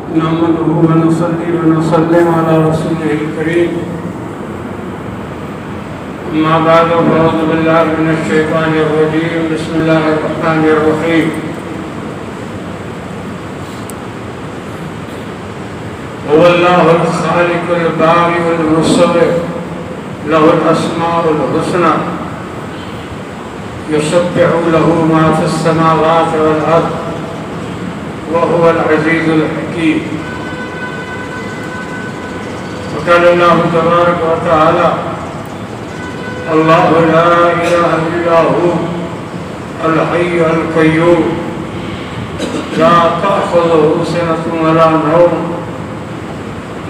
नहमदुहु व नुसल्ली व नुसल्लिम अला रसूलिहिल करीम। अम्मा बअद फ़अऊज़ु बिल्लाहि मिनश शैतानिर रजीम। बिस्मिल्लाहिर रहमानिर रहीम। हुवल्लाहुल खालिकुल बारिउल मुसव्विर लहुल अस्माउल हुस्ना युसब्बिहु लहु मा फ़िस समावाति वल अर्ज़ व हुवल अज़ीज़ुल हकीम। क़ाल अल्लाहु तबारक व तआला अल्लाहु ला इलाहा इल्ला हु अल हय्युल क़य्यूम ला तअख़ुज़ुहु सिनतुन व ला नौम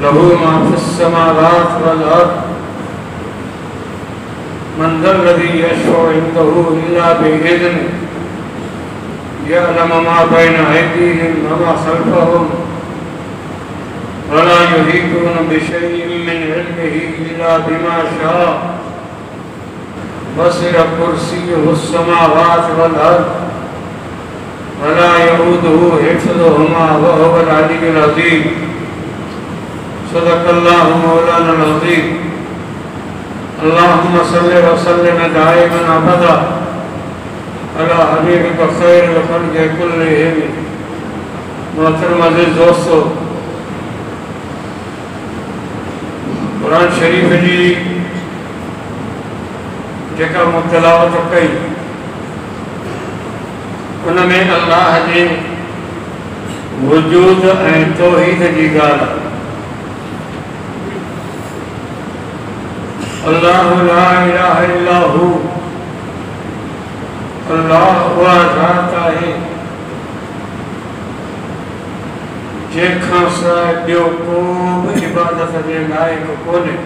लहु मा फ़िस समावाति वल अर्ज़ मन ज़ल्लज़ी यशफ़अु इंदहु इल्ला बिइज़्निहि यअलमु मा बैना अयदीहिम व मा ख़ल्फ़हुम व ला युहीतूना बिशैइन मिन इल्मिही इल्ला बिमा शाअ वसिअ कुर्सियुहुस समावाति वल अर्ज़ व ला यऊदुहु हिफ़्ज़ुहुमा व हुवल अलिय्युल अज़ीम। सदक़ल्लाहु मौलाना अज़ीम। अल्लाहुम्मा सल्लि व सल्लिम दाइमन अबदा अला हबीबिका खैरिल खल्क़ि कुल्लिहिम। मोहतरम अज़ीज़ दोस्तों, कुरान शरीफ जी जेका मूं तिलावत कई उनमें अल्लाह जे वजूद ऐं तौहीद जी ॻाल्हि आहे। अल्लाहु ला इलाहा इल्ला हु, अल्लाह उहा ज़ात आहे जंहिंखां सवाइ ॿियो को बि इबादत जे लाइक़ु कोन्हे।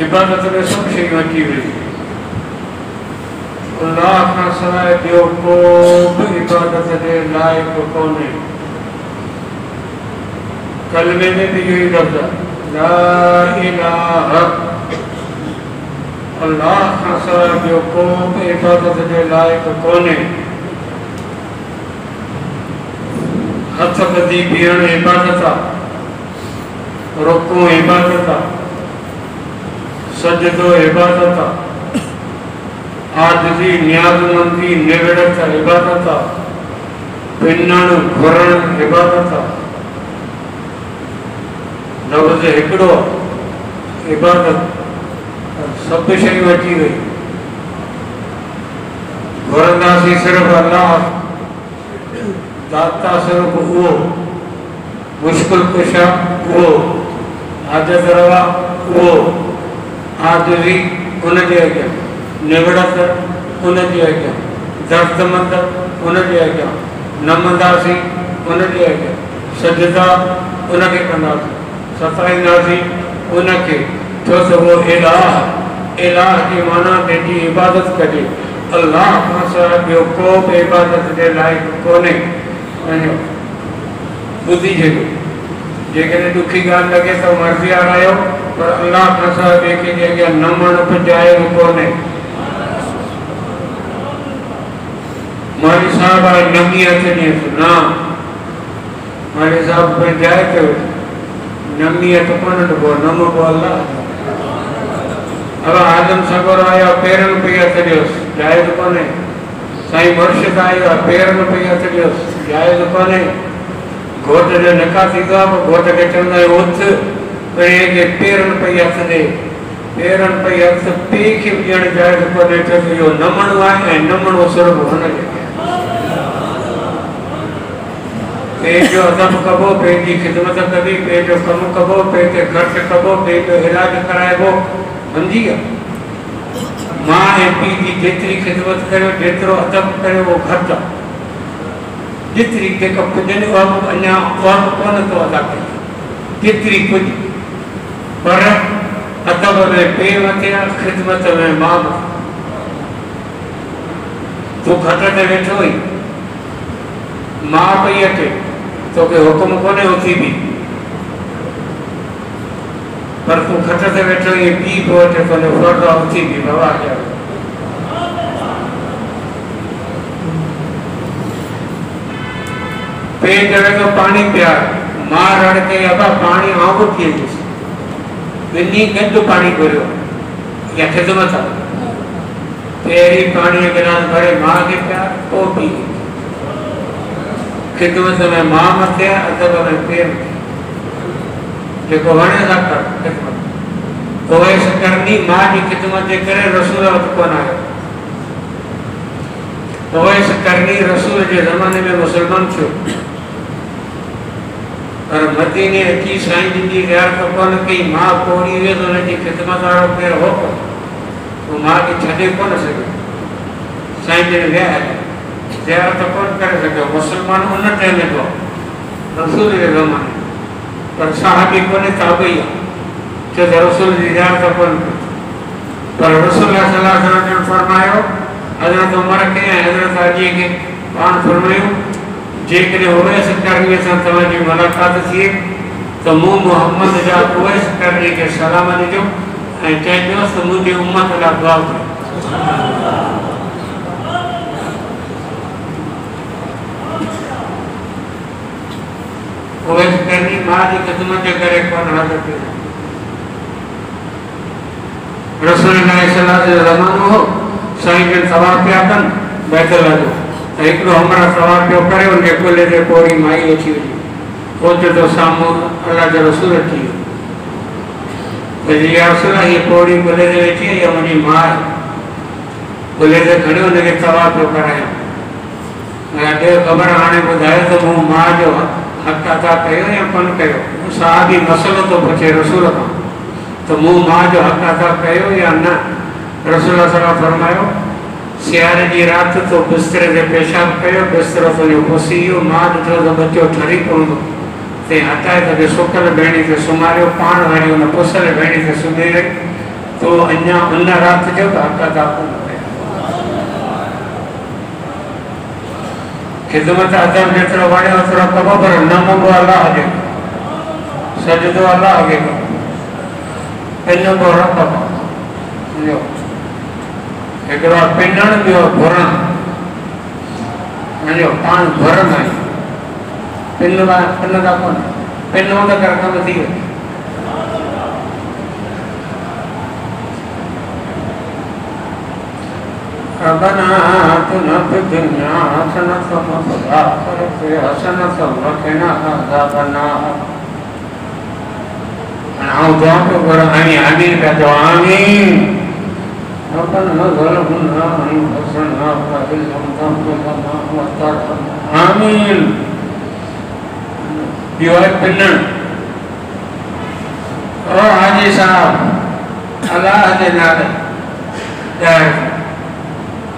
इबादत में सभु शयूं अची वई। अल्लाह खां सवाइ ॿियो को बि इबादत जे लाइक़ु कोन्हे। कलमे में भी यही लफ्ज़ आहे ला इलाहा, अल्लाह खां सवाइ ॿियो को बि इबादत जे लाइक़ु कोन्हे। हथ ॿधी बीहण इबादत आहे, रुकू इबादत आहे, सजदो इबादत आहे, आजिज़ी नियाज़मंदी निवड़त इबादत आहे, पिनण घुरण इबादत आहे। लफ़्ज़ हिकिड़ो आहे इबादत, सभु शयूं अची वई। घुरंदासीं सिर्फ़ु अल्लाह, दाता सिर्फ़ु उहो, मुश्किल कुशा उहो, हाजत रवा उहो, आजिज़ी उनजे अॻियां, निवड़त उनजे अॻियां, दर्दमंद उनजे अॻियां, नमंदासीं उनजे अॻियां, सजदा उनखे कंदासीं, सताईंदासीं उनखे। छो त उहो इलाह जी माना जंहिंजी इबादत कजे अल्लाह खां सवाइ ॿियो को बि इबादत जे लाइक़ु कोन्हे। ॿुधी जेको जेकॾहिं ॾुखी ॻाल्हि लॻे त मर्ज़ी आरायो, पर अल्लाह खां सवाइ ॿिए कंहिंजे अॻियां नमण बि जाइज़ कोन्हे। मौलवी साहिब आहे नमी हथ ॾियसि न, मौलवी साहिब पे जाइ कयो नमी हथ कोन ॾिबो, नमबो अल्लाह। अब आदम सगोर आया पेरन पे हथ ॾियोसि, जाइज़ कोन्हे। साईं मुर्शिद आया पेरन पे हथ ॾियोसि, जाइज़ कोन्हे। घोट जो निकाह थींदो आहे, घोट खे चवंदा आहियूं उथ, पर जे पेरन पे हथ ॾे, पेरन पे हथ पीउ खे बि ॾियणु जाइज़ कोन्हे। छो त इहो नमणो आहे ऐं नमणो सिर्फ़ु हुनखे। पंहिंजो अदब कबो, पंहिंजी ख़िदमत कबी, पंहिंजो कमु कबो, पंहिंजे ख़र्चु कबो, पंहिंजो इलाज कराइबो, सम्झी विया। मां ऐं पीउ जी जेतिरी ख़िदमत करियो, जेतिरो अदब करियो उहो घटि आहे। जेतिरी जेका पुॼनि उहा बि अञा उहा बि कोन थो अदा कजे, जेतिरी पुॼ, पर अदब में पीउ मथे आहे, ख़िदमत में मां मथे। तूं खट ते वेठो हुई, मां पई अचे, तोखे हुकुम कोन्हे उथी बि, पर तूं खट ते वेठो ये पी पियो अचे तुंहिंजो फर्ज़ु आहे उथी बि बाबा पेट रहे तो पानी प्यार मां रड़ के अबा पानी आंगो थी बिन्नी गंद पानी भरियो या खिदमत तेरी पानी गिलास भरे मां के प्यार ओ पी खिदमत में मां मथे अदब में पेर जेको वणे सा कर खिदमत ओवैस करनी मां की खिदमत जे करे रसूल वट कोन आयो ओवैस करनी रसूल जे ज़माने में मुसलमान थियो पर मदीने अची साईं जी ज़ियारत कोन कई मां कोड़ी वे तो उनकी खिदमत वारो पेर हो तो मां के छॾे कोन सघियो साईं जन विया ज़ियारत कोन करे सघियो मुसलमान उन टाइम में तो रसूल जे ज़माने पर साहबी कोने ताबई जो रसूल जी ज़ियारत कोन पर रसूल सल्लल्लाहु अलैहि वसल्लम ने फरमायो हज़रत उमर के हज़रत अली के पान फरमायो जेकॾहिं उवैस करनी सां तव्हांजी मुलाक़ात थिए तो मूं मोहम्मद जा उवैस करनी के सलाम ॾिजो ऐं चइजोसि त मुंहिंजी उम्मत लाइ दुआ कयो उवैस करनी मां जी ख़िदमत जे करे कोन हाज़िर थियो रसूल सल्लल्लाहु अलैहि ज़मानो हो साईं जन सवाब पिया कनि बैतुल्लाह जो हिकिड़ो हमरा सवाब पियो करे उनजे कुल्हे ते पोड़ी माई अची वई ओचे तो साम्हूं अल्लाह जो रसूल अची वियो या रसूल हीअ पोड़ी कुल्हे ते वेठी इहा मुंहिंजी मां आहे कुल्हे ते खणी उनखे सवाब पियो करायां ॾे ख़बर हाणे ॿुधायो त मूं मां जो हक़ अदा कयो या कोन कयो साहबी मसइलो थो पुछे रसूल खां त मूं मां जो हक़ अदा कयो या न रसूल सल्लल्लाहु फरमायो सियारे जी रात तो बिस्तरे ते पेशाब कयो बिस्तरो तुंहिंजो पुसी वियो मां ॾिठो त बच्चो ठरी पवंदो ते हटाए त सुकल भेणी ते सुम्हारियो पाण वरी उन पुसल भेणी ते सुम्ही रही तो अञा उन रात जो त हक़ अदा कोन कयो खिदमत अदब जेतिरो वणियो ओतिरो कबो पर नमो अल्लाह जे सजदो अल्लाह खे इन को रब जो हिकिड़ो पिनण ॿियो भुरण मुंहिंजो पाण भुरण आहे पिन था कोन पिन त कर कमु थी वियो रब्बना आतिना फिद दुनिया हसनतम व फिल आखिरति हसनतम व क़िना अज़ाबन्नार आओ दुआ को करो आमीन का दुआ आमीन रब्बना ज़लमना अनफुसना व इन लम तग़फिर लना व तर्हमना आमीन यो है पिनण ओ हाजी साहब अल्लाह के नाले जय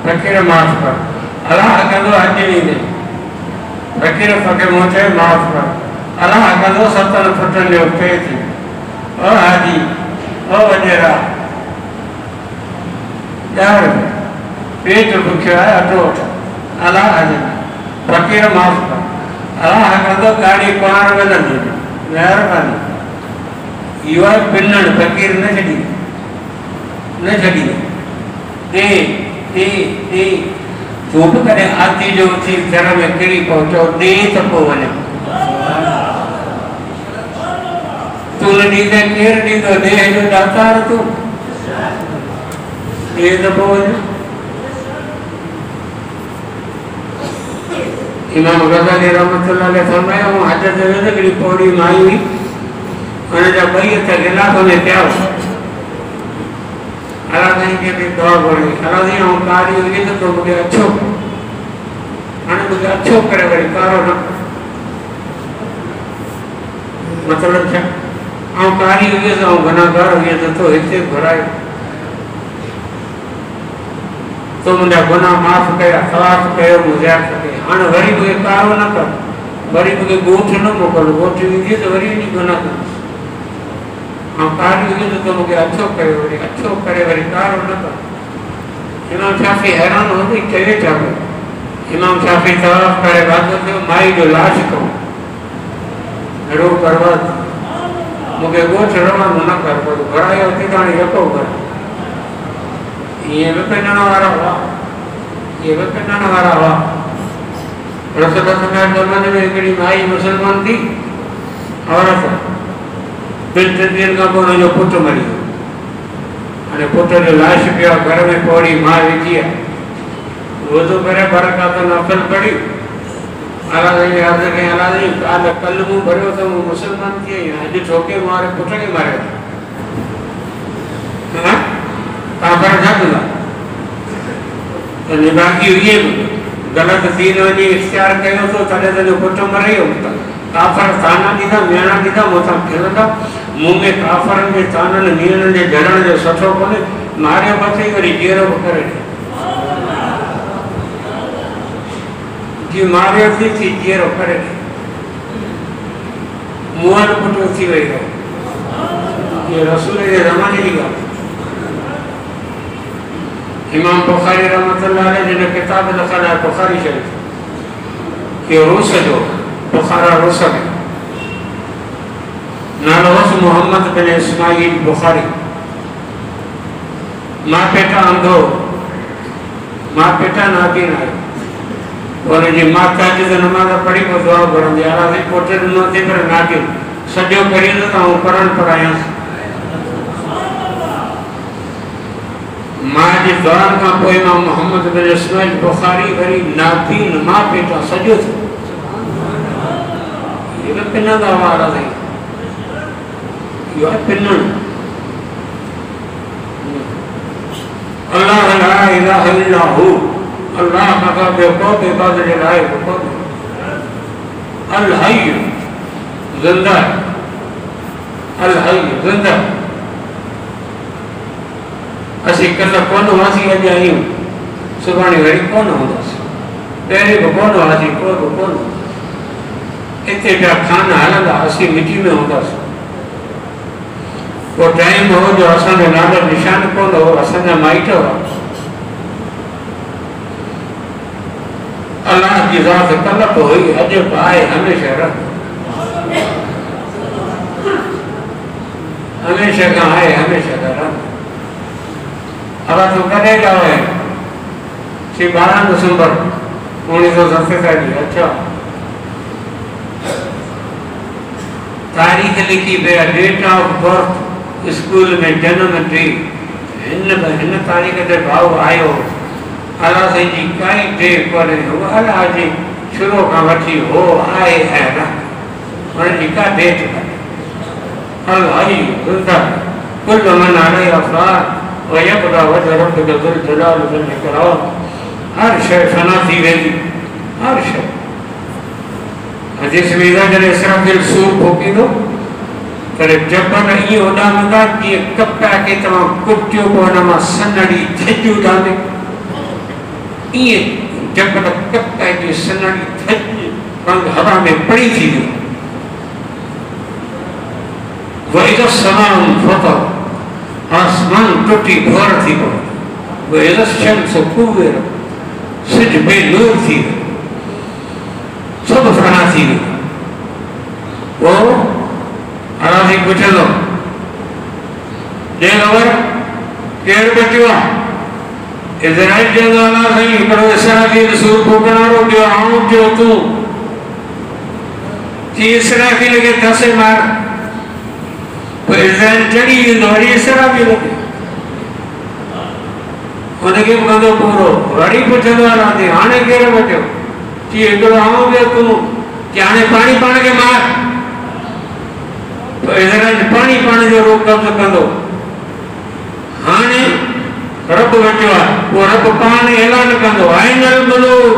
फकीर माफ कर अल्लाह कंदो हज नहीं दे फकीर फकीर मोचे माफ कर अल्लाह कंदो सतन फटन जो पे थी ओ हाजी ओ वजेरा यार पेट भुखियो है अटो अल्लाह हज फकीर माफ कर अल्लाह कंदो गाड़ी पाण में न दी मेहरबानी यो है पिनण फकीर न छड़ी दे तू भी करे आती जो थी घर में किरी पहुंचो दे तो को वने तू न दीदे केर दी तो दे जो दातार तू दे तो को वने इमाम गज़ाली रहमतुल्लाह अलैहि फरमाया हूं हज ते हिकिड़ी पौड़ी माई हुई उन जा ॿई हथ गिलास में पिया अल्लाह नहीं के भी दुआ पड़ी अल्लाह नहीं हम कारी हुई तो मुझे अच्छो हाणे मुझे अच्छो करे वरी कारो न मतलब छा हम कारी हुई तो गुनाहगार हुई तो हिते घुरायो तो मुझे गुनाह माफ़ कया सवाब कयो मुझे हाणे वरी मुझे कारो न कर वरी मुझे गोठ न मोकल गोठ ईंदी तो वरी नहीं गुनाह कर हम कारी हुई तो मुझे अच्छो कयो वरी अच्छो करे वरी कारो न कर इमाम शाफी हैरान हो गई कहे चाहे इमाम शाफी तवाफ करे बाद में माई जो लाश को रो करवा मुझे गोठ रवानो न कर पर घरायो ठिकाने यको कर ये भी पिनण वारा हुआ रसूलुल्लाह ज़माने में हिकिड़ी माई मुसलमान थी औरत ॿिनि टिनि ॾींहंनि खां पोइ हुनजो पुटु मरी वियो। हाणे पुट जो लाश पियो आहे घर में, पोड़ी मां विझी आहे, वज़ू करे बरकात नफ़ल पढ़ी, अला साईं याद कई, अला साईं कल्ह मूं भरियो त मूं मुसलमान थी आई, अॼु छोके मारे पुट खे मारियो। तव्हां पर छा कंदा? त निभागी इहे बि ग़लति दीन वञी इख़्तियार कयो थो, तॾहिं तुंहिंजो पुटु मरे वियो। काफ़र ताना ॾींदा, मेणा ॾींदा, मूं सां खिलंदा। मूं में काफ़रनि जे ताननि मीणनि जे झड़ण जो सुठो कोन्हे। मारियो बि वरी जीअरो बि करे जीअं मारियो थी जीअरो करे मुंहं पुटु थी वई हो। ये रसूल जे ज़माने जी ॻाल्हि। इमाम बुखारी रहमतुल्लाह अलैह जिन किताब लिखल आहे बुखारी शरीफ़, कि रूस जो बुखारा रूस में नालो हुअसि मोहम्मद बिन इस्माइल बुखारी। मां पेटा अंधो, मां पेटा नाबीन आयो। हुनजी मां तहज्जुद नमाज़ पढ़ी पोइ दुआ घुरंदी, अला साईं पुट ॾिनो थी पर नाबीन सॼो करींदो त आउं पढ़णु पढ़ायांसि। मां जे दुआ खां पोइ मां मोहम्मद बिन इस्माइल बुखारी वरी नाबीन मां पेटा सॼो थियो। इहो पिनंदा हुआ अला साईं, इहो आहे पिनणु। अल्लाह ला इलाहा इल्ला हू, अल्लाह का बेको बेबाद जे लाइ को अल हय्य जिंदा, अल हय्य जिंदा। असीं कल्ह कोन हुआसीं, अॼु आहियूं, सुभाणे वरी कोन हूंदासीं, पहिरीं बि कोन हुआसीं, कोई बि कोन। हिते पिया खाना हलंदा, असीं मिटी में हूंदासीं। पोइ टाइम हो जो असांजो नालो निशान कोन हो, असांजा माइट हुआ। अल्लाह जी ज़ात कल्ह बि हुई, अॼु बि आहे, हमेशह रह, हमेशह खां आहे, हमेशह खां रह। अब तूं कॾहिं ॼाओ है? 12 दिसंबर 1947। अच्छा, तारीख़ लिखी पे, डेट ऑफ बर्थ स्कूल में जन्म डी हिन तारीख़ ते भाऊ आयो। अला साईं जी काई डे कोन्हे, अला जी शुरू खां वठी हो आहे ऐं रह, हुनजी का डेट कान्हे। अलाह ज़िंदा कुल मन अलैहा फ़ान व यबक़ा वजह रब्बिका ज़ुल जलाल वल इकराम। हर शइ फना थी वेंदी, हर शइ। जिस वीज़ा जॾहिं इसराफिल सूर फूकींदो पर जबल ईअं उॾामंदा जीअं कपा खे तव्हां कुटियो पोइ हुन मां सनड़ी थधि उॾामे, ईअं जबल कपा जी सनड़ी थधि रंग हवा में पड़ी थी वियो। वइज़ा समाउ फतह, आसमान टुटी भोर थी पयो। वइज़ा शम्स कुव्विरत, सिज बेनूर थी वियो, सब फना थी वियो। पोइ अला साईं पुछंदो, ॾेर केरु बचियो आहे? इज़राइल चवंदो, अला साईं हिकिड़ो इसराफील सूर फूकण वारो ॿियो आऊं ॿियो तूं। चई इसराफील खे धसे मार। पोइ इज़राइल चढ़ी वेंदो वरी इसराफील खे, हुनखे बि कंदो पूरो। वरी पुछंदो, अला साईं हाणे केरु बचियो? चई हिकिड़ो आऊं ॿियो तूं। चई हाणे पाणी पाण खे मार। इज़राइल पाणी पाण जो रूप कब्ज़ कंदो। हाणे रब बचियो आहे, पोइ रब पाण ऐलान कंदो, आइनल मुलूक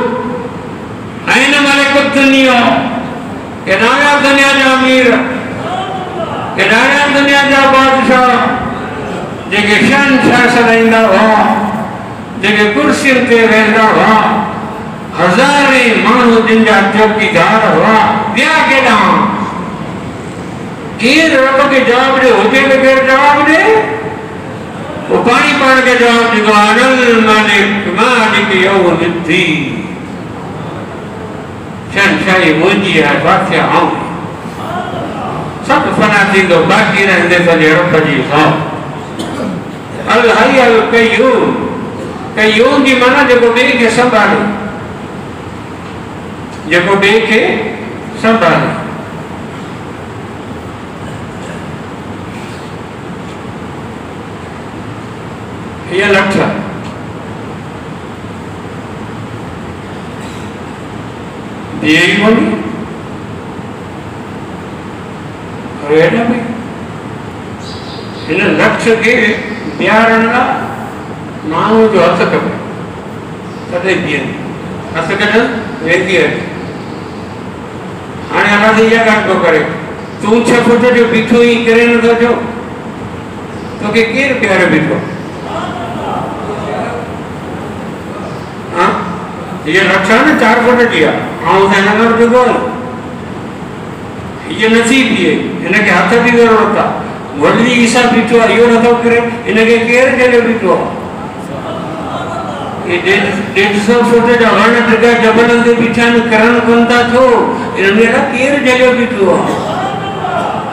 आइन मलिकुद दुनिया, केॾा विया दुनिया जा अमीर, केॾा विया दुनिया जा बादशाह, जेके शहंशाह सॾाईंदा हुआ, जेके कुर्सियुनि ते वेंदा हुआ, हज़ारे माण्हू जिन जा चौकीदार हुआ, ॿिया केॾा? केर रब के जवाब दे, हुजे तो केर जवाब दे? वो पानी पान के जवाब दे, अनल मालिक मालिक यौमिद्दीन, शहंशाही मुंहिंजी है, बादशाह आऊं। सब फना थींदो, बाक़ी रहंदे सॼे रब जी ज़ात। अल हय्य अल क़य्यूम, क़य्यूम जी माना जेको ॿिए खे संभाले। जेको ॿिए खे संभाले। हीअ लठ ॿिए ई कोन्हे हिन लक्ष्य खे बीहारण लाइ माण्हू जो हथ खपे, तॾहिं बीहंदी। हथ कढ वेंदी हली। हाणे अलाह इहा ॻाल्हि थो करे, तूं 6 फुट जो बीठो ई करे नथो अचो, तोखे केरु बीहारे बीठो? ये रक्षा ने 4 फुट दिया आऊं हिन में जेको ये नसीब है, इनके हाथ भी जरूरत है। वडली ईसा बीठो आहे, इहो नथो करे, इनके केरु जॾहिं बीठो आहे? ये 150 फुट जा वण टिका जबलनि ते बीठा आहिनि, करण कोन था छो? इनमें केरु जॾहिं बीठो आहे?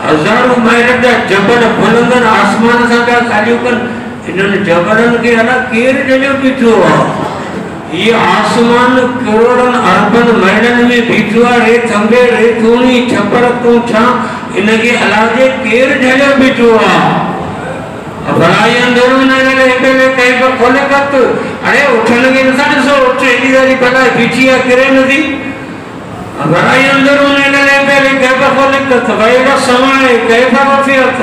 हज़ारों माइल जा जबल बुलंदनि आसमान सां पिया ॻाल्हियूं कनि, इन्हनि जबलनि खे अलाह केरु जॾहिं बीठो आहे? ये आसमान करोड़न अरबन महीननि में बीठो आहे, रेत अंबे रेतूनी छपर तूं छा इनके अलाह जे केरु जॾहिं बीठो आहे? भलाई अंदरून इनके हिकड़े कई पर ख़लक़त, अरे उठण खे नथा ॾिसो, उठ एॾी सारी भला बीठी आहे किरे नथी। भलाई अंदरून इनके पहले कई पर ख़लक़त वैर समाए कई पर रफ़ियत,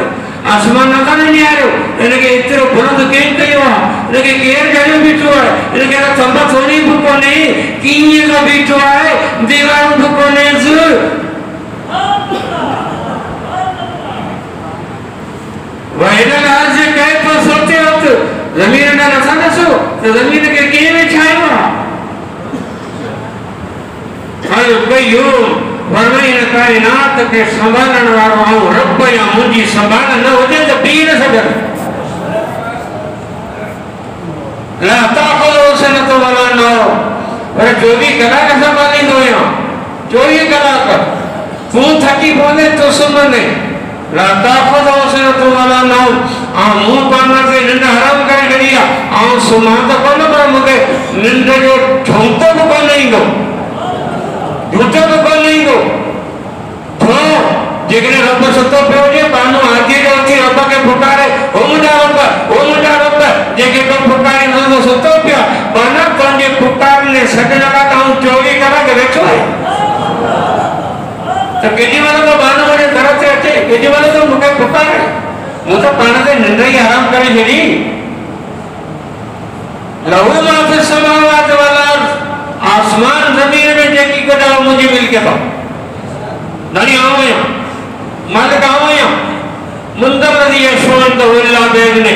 आसमान नथा निहारियो, इनके एतिरो बुलंद कंहिं कयो आहे? इनके केरु जॾहिं बीठो आहे? इनके थंभ थोरी बि कोन्हे, कीअं का बीठो आहे, दीवारूं बि कोन्हेसि। हिन ॻाल्हि जे कई पियो सोचे वक़्तु ज़मीन ॾांहुं नथा ॾिसो त ज़मीन खे कंहिं विछायो आहे? फरमाई हिन काइनात खे संभालण वारो आऊं रब या मुंहिंजी संभाल न हुजे त बीह न सघनि। ला ताख़ुज़ुहु सिनतुन वला नौम, पर 24 कलाक संभालींदो आहियां, 24 कलाक तूं थकी पवंदे तूं सुम्हंदे। ला ताख़ुज़ुहु सिनतुन वला नौम, मूं पाण खे निंड हराम करे छॾी आहे, आऊं सुम्हां त कोन पर मूंखे निंड जो झोंको बि कोन ईंदो, झूठो बि कोन ईंदो। छो जेकॾहिं रब सुतो पियो हुजे, बानो हाथी जो उथी रब खे पुकारे, हो मुंहिंजा रब, हो मुंहिंजा रब, जेके तो पुकारे न सुतो पिया, बाना तुंहिंजे पुकारने सॾ लॻा त आऊं 24 कलाक वेठो आहियां। त केॾी महिल तो बानो मुंहिंजे दर ते अचे, केॾी महिल तो मूंखे पुकारे, मूं त पाण ते निंड ई आराम करे छॾी। लहू मा फिस समावाति वल अर्ज़, आसमान ज़मीन में जेकी कुझु आहे मुंहिंजी मिल्कियत आहे, धणी आऊं आहियां, मालिक आऊं आहियां। मुंदरदी यशवंत विला बेगने,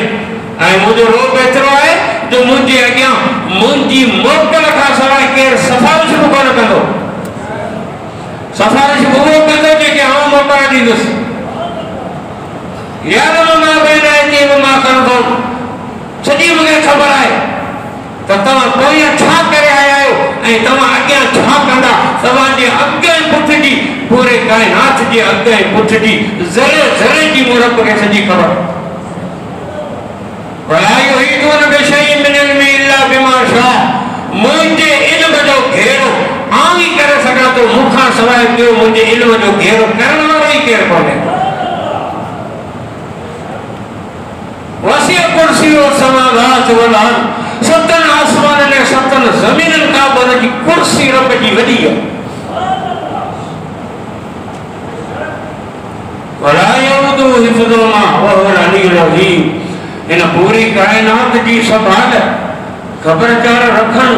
ऐं मुंहिंजो रोब एतिरो आहे जो मुंहिंजे अॻियां मुंहिंजी मोकल खां सवाइ केरु सिफारिश बि कोन कंदो। सिफारिश उहो कंदो जेके आऊं मोकल ॾींदुसि। यारम मां बैन अयदीहिम व मां ख़ल्फहुम, सॼी मूंखे ख़बर आहे त तव्हां पोयां छा करे आया आहियो ऐं तव्हां अॻियां छा कंदा। तव्हांजे अॻियां पुठिजी, पूरे काइनात जे अॻियां पुठिजी ज़रे ज़रे जी मूं रब खे सॼी ख़बर। वला युहीतून बिशैइन मिन इल्मिही इल्ला बिमा शाअ, मुंहिंजे इल्म जो घेरो आऊं ई करे सघां थो, मूंखां सवाइ ॿियो मुंहिंजे इल्म जो घेरो करण वारो ई केरु कोन्हे। वसिअ कुर्सियुहु समावाति वल अर्ज़, 7 आसमाननि ऐं 7 ज़मीननि खां बि हुनजी कुर्सी रब जी वॾी आहे। वला यऊदुहु हिफ़्ज़ुहुमा व हुवल अलियुल अज़ीम, इन पूरी काइनात जी संभाल, ख़बरचार रखण,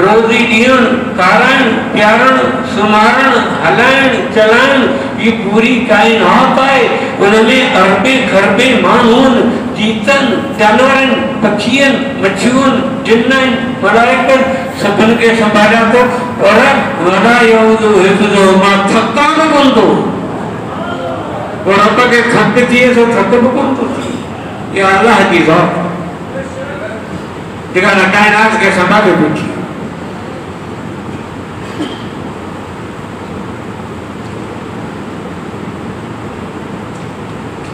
रोज़ी ॾियण, काराइण, प्यारण, सुम्हारण, हलाइण, चलाइण, ये पूरी काइनात आहे। उनमें अरबे खरबे माण्हू आहिनि, जीतनि, जानवरनि, पखियुनि, मच्छियुनि, जिन्ननि, मलाइकनि, सभिनि खे संभालिया थो। और वला यऊदुहु हिफ़्ज़ुहुमा, थकान कोन थो, और रब खे थक थिए सो थक बि कोन थो थिए। ये अल्लाह जी ज़ात जेका काइनात खे संभाले बीठी।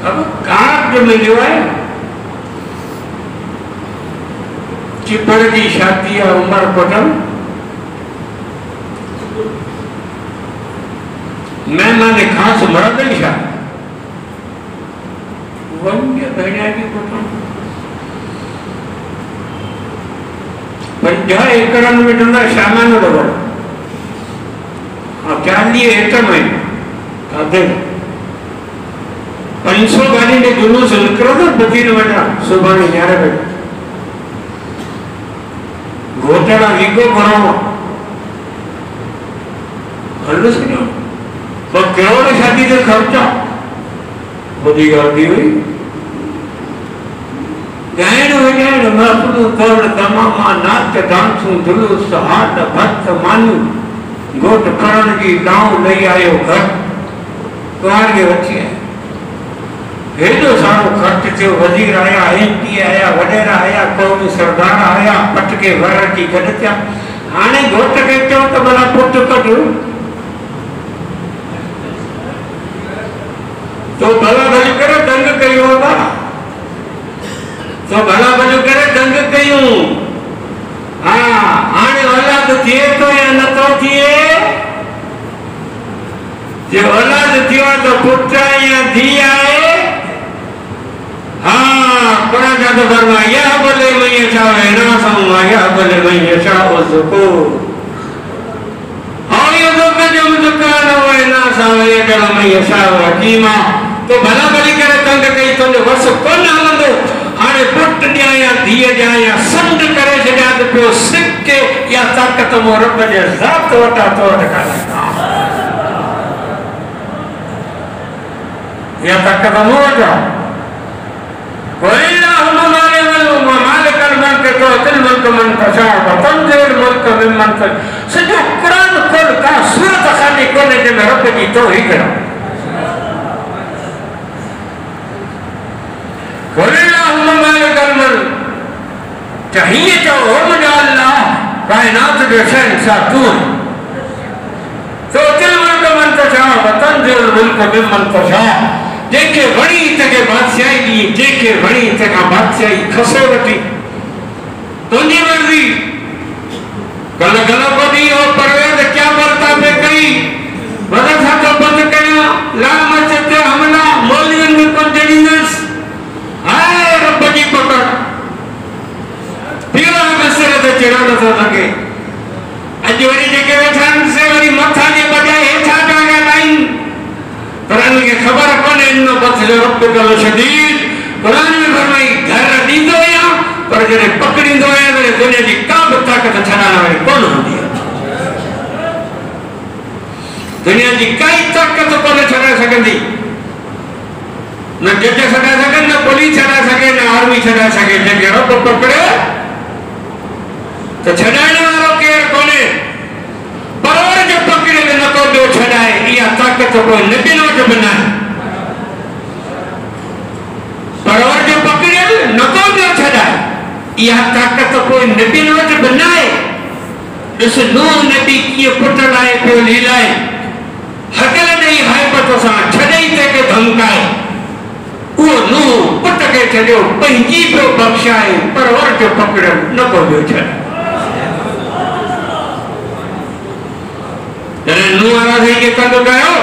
अब कार्ड मिलियो है, चिपड़ की शादी है, उमर पटल मेहमान खास मरद छा वन्य भेड़िया की पुट 50 एकड़ में डंडा सामान डबल 40 एकड़ में कादे 500 गाड़ी ने जुलूस निकलो तो बती ने बेटा सुभाने न्यारे बेटा घोटाला वीगो करो हल्लो से क्यों तो करोड़ शादी से खर्चा बड़ी गाड़ी हुई गायन हो जाए महफूज कर तमामा नाच डांस जुलूस हाथ भक्त मानू गोट करण की गांव नहीं आयो घर कुआर के बच्चे हेडो सारो खर्च थियो वजीर आया एमपी आया वडेरा आया कौमी सरदार आया पटके वर की गडत्या हाने गोट के क्यों तो बड़ा पुट कटू तो भला भली करे दंग कयो होगा तो भला भली करे दंग कयो हाँ हाने औलाद थिए तो या न तो थिए जे औलाद थियो तो पुत्र या धी आए हाँ कुरान का तो फरमाया बोले मैं चाहे ना समझाया बोले मैं चाहो सुको और ये तो मैं जो मुझकार हुए ना समझे करो मैं चाहो हकीमा तो भला भली करे तंग कई तो वर्ष कौन आनंदो आने पुट दिया या दिए जाए या संड करे जगह तो पियो सिक्के या ताकत मोरब जे ज़ात वटा तो टका लगा या ताकत मोरब वल्लाहु मालिकल मुल्क तुअतिल मुल्क मन तशाअ व तंज़िल मुल्क मिम्मन तशाअ सॼो क़ुरान खोल का सूरत खाली कोने जे में रब जी तौहीद करो वल्लाहु मालिकल मुल्क चाहिए जो हो मुझे अल्लाह कायनात के शहंशाह तू तुअतिल मुल्क मन तशाअ व तंज़िल मुल्क मिम्मन तशाअ जेके वणी तके बादशाही दी जेके वणी तका बादशाही खसे वठी तुंजी मर्जी कल गल बदी और परवेज क्या बरता पे कई बदल था तो बंद कया ला मचते हमला मौलवियन में कंटिन्यूस आए रब जी पकड़ पीला मसरे ते चढ़ा न सके अज वरी जेके वेठन से वरी मथा जे बजाए हेठा जागा लाइन कुरान के खबर कोने इन्नो बत्से रब कल शदीद कुरान में फरमाई घर दीदो या पर जने पकड़ी दो या ने दुनिया की काब ताकत छड़ाना वाली कौन होती है दुनिया की कई ताकत को न छड़ा सकती न जज छड़ा सके न पुलिस छड़ा सके न आर्मी छड़ा सके जने रब पकड़े तो छड़ाने वालों के कोने परवर जो पकड़े न को दो छड़ाए या ताकत को नबी नो जो बनाए परवर जो पकड़े न को दो छड़ाए या ताकत को नबी नो जो बनाए इस नो नबी की पुटलाए पे लीलाए हकल नहीं है पतो सा छड़ाई ते के धमकाए वो नो पुट के छड़ो पंजी पे बख्शाए परवर जो पकड़े न को दो छड़ाए तेरे नू आना सही के कंध गयो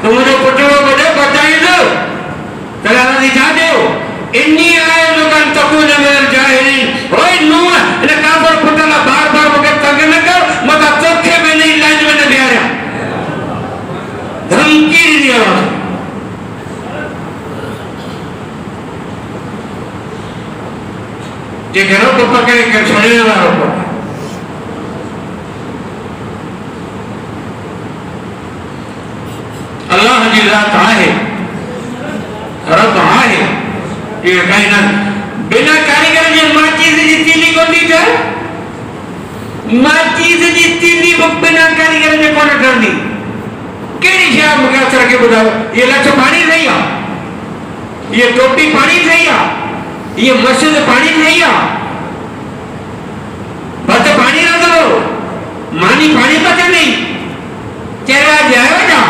तो मुझे पुटलो बड़े बताई दो तेरे आना दिखा दो इन्नी आए लोगन तकुन मेर जाहिरी ओए नू ने काफर पुटला बार-बार मगर तंग न कर मगर तोखे में नहीं लाइन में न बिहारा धमकी दिया जे घरों को पकड़े के छोड़ने वालों को अल्लाह जी रात आहे रब आहे ये कहना बिना कारीगर जे माचीज जी तीली को दी था माचीज जी तीली को बिना कारीगर जे कोन ठंडी केड़ी शय मुके असर के बुधाओ ये लछ पानी नहीं आ ये टोपी पानी नहीं आ ये मस्जिद पानी नहीं आ बत पानी ना दो मानी पानी पता नहीं चेहरा जाए ना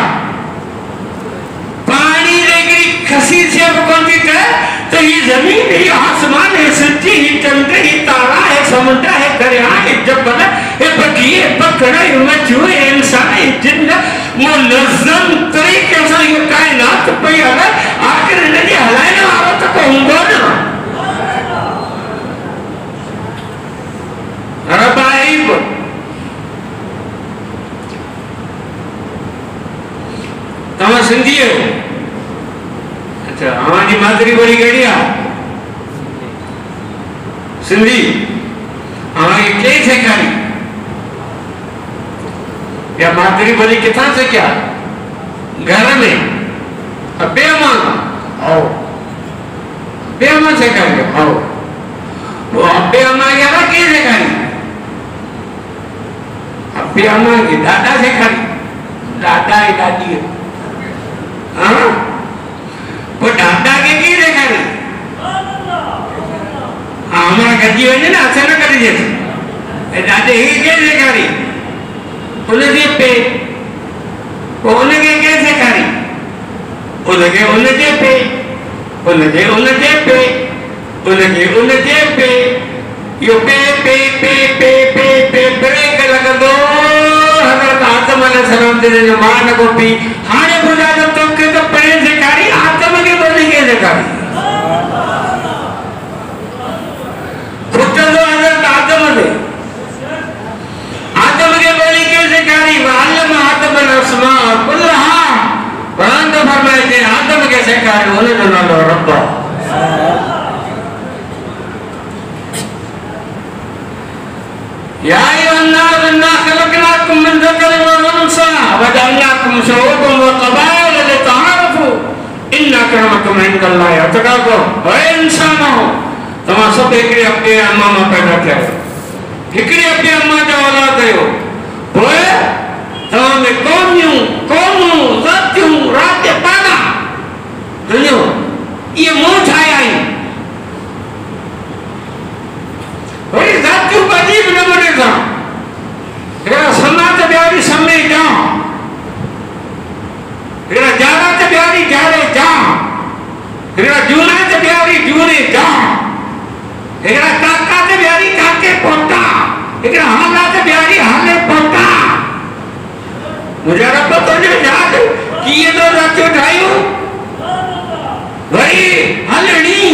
पानी लेकर खसी से कौन है तो ये जमीन है आसमान है सच्ची ही चंद्र ही तारा है समुद्र है दरिया है जबल है बकिए बकरा है मचूए इंसान है जिन्न मुलज़्ज़म तरी ये कायनात पे हला आखिर ने हलाए ना आरो तो कहूंगा ना रबाइब तमा सिंधी हो अच्छा हमारी मातरी बड़ी गड़िया सिंधी हमारी के सेखारी या मातरी बड़ी कितना से क्या घर में अब्बेमा आओ अब्बेमा सेखारी आओ वो अब्बेमा क्या ना के सेखारी अब्बेमा की दादा सेखारी दादा ही दादी है हाँ वो दादा के सेखारी हमारा गद्दी वजह ना अच्छा ना कर दीजिए दादे ही के सेखारी उनके पे उनके कैसे करी उनके पे उनके पे यो पे ब्रेक लगा दो हज़रत आदम अलैहिस्सलाम ने जो मान को पी हाने बुझा जब तो के तो पे से करी आदम के बोली कैसे करी खुद तो हज़रत आदम ने आदम के बोली कैसे करी वालम आदम अलैहिस्सलाम कुल्लहा कुरान तो फरमाए थे आदम कैसे करी उन्होंने नालो रब्बा या अय्युहन्नास इन्ना खलक़नाकुम मिन ज़करिन व उन्सा व जअलनाकुम शुऊबन व क़बाइल लितआरफू इन्न अक्रमकुम इंदल्लाहि अतक़ाकुम ओ इंसानो तमा सब एकड़े अपने अम्मा मां पैदा किया एकड़े अपने अम्मा जो औलाद कयो पोए तमा में कौमूं ज़ातियूं राज्य पैदा कयो ये मुंह ठाया है वही ज़ातियूं अजीब नमूने सां हेड़ा समाज ॿियारी समय जा हेड़ा जाड़ा ते ॿियारी जाड़े जा हेड़ा जूना ते ॿियारी जूने जा हेड़ा काका ते ॿियारी काके पोता हेड़ा हाला ते ॿियारी हाले पोता मुझे रब तो जो याद किए तो ज़ातियूं ठाहियूं वही हलणी